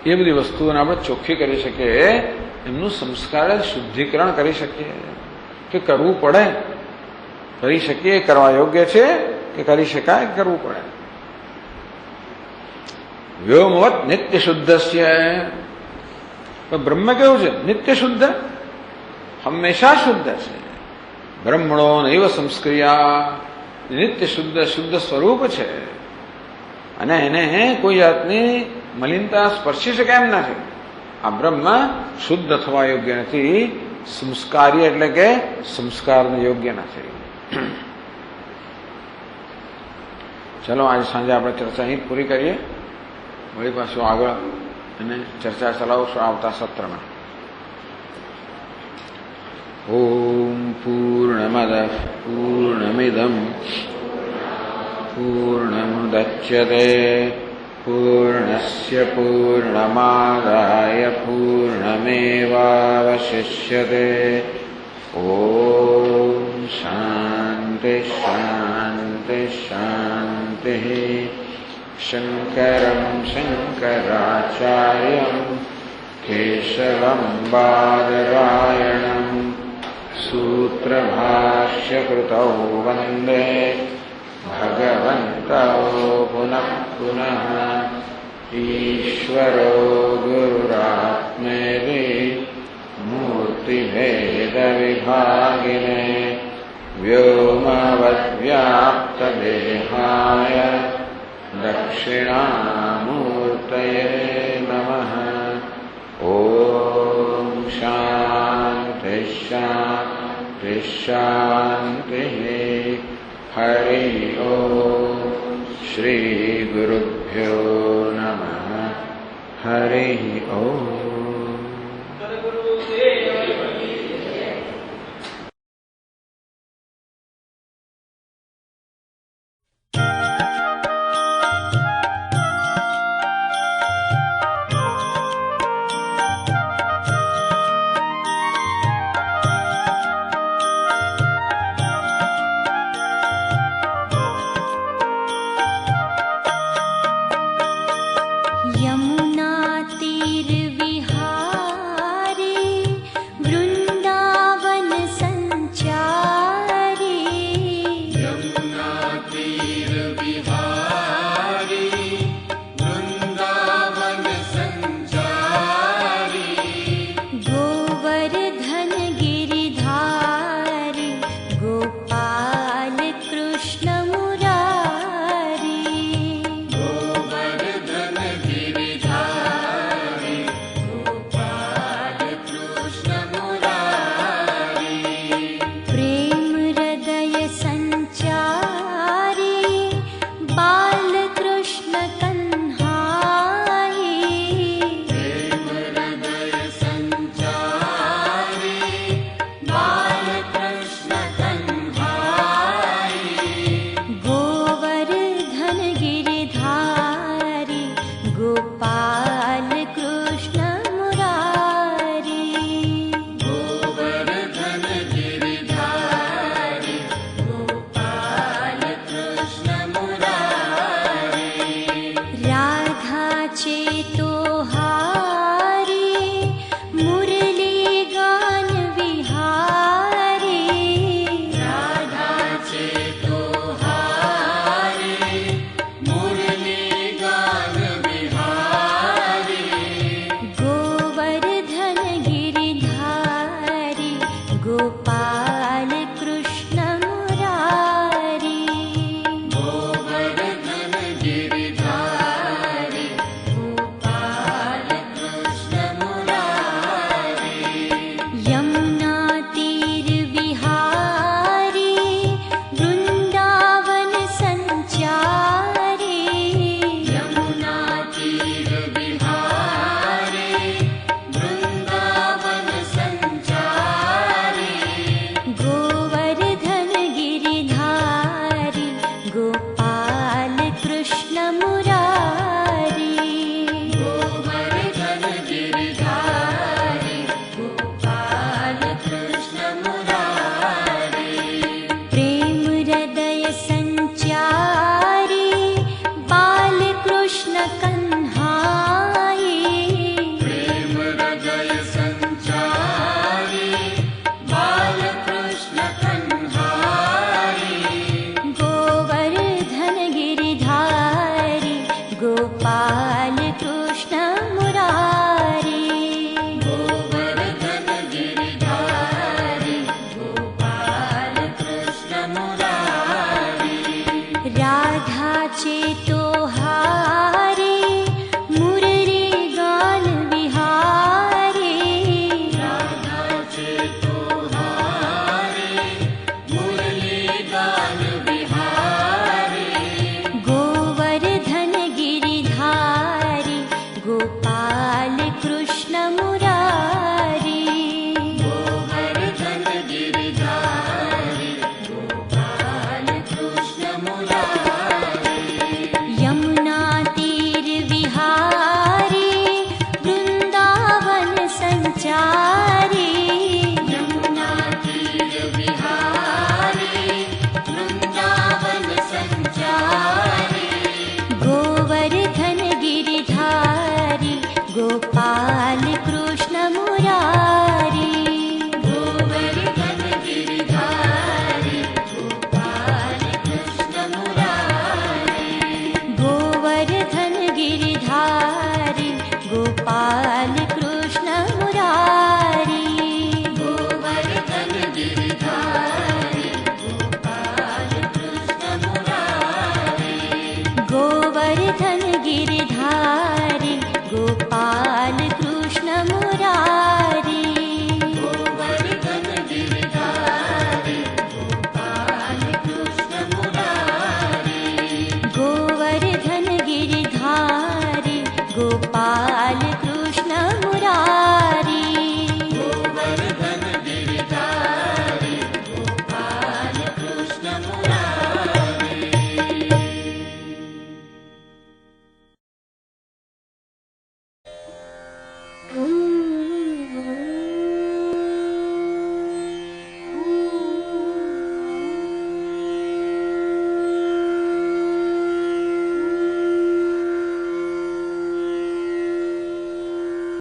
એ બધી વસ્તુઓને આપણે ચોખ્ખી કરી શકીએ, એમનું સંસ્કાર શુદ્ધિકરણ કરી શકીએ કે કરવું પડે, કરી શકીએ, કરવા યોગ્ય છે કે કરી શકાય, કરવું પડે. વ્યોમવત નિત્ય શુદ્ધસ્ય. બ્રહ્મ કેવું છે? નિત્ય શુદ્ધ, હંમેશા શુદ્ધ છે. બ્રહ્મણો નૈવ સંસ્ક્રિયા, નિત્ય શુદ્ધ સ્વરૂપ છે અને એને કોઈ જાતની મલિનતા સ્પર્શી શકે એમ નથી. આ બ્રહ્મ શુદ્ધ થવા યોગ્ય નથી, સંસ્કારી એટલે કે સંસ્કારને યોગ્ય નથી. ચલો આજે સાંજે આપણે ચર્ચા અહીં પૂરી કરીએ. વળી પાછું આગળ અને ચર્ચા ચલાવશું આવતા સત્રમાં. ઓમ પૂર્ણમદ પૂર્ણમિદમ પૂર્ણમુદચ્યતે પૂર્ણસ્ય પૂર્ણમાદાય પૂર્ણમેવાવશિષ્યતે. ઓમ શાંતિ શાંતિ શાંતિ. શંકરં શંકરાચાર્યં કેશવં બાદરાયણં सूत्रभाष्यकृतौ वन्दे भगवन्तौ पुनः पुनः. ईश्वरो गुरुरात्मेति मूर्तिभेदविभागिने व्योमवद्व्याप्तदेहाय दक्षिणामूर्तये नमः. शांति शांति। हरि ओम। श्री गुरुभ्यो नमः। हरि ओम। गोपाल कृष्ण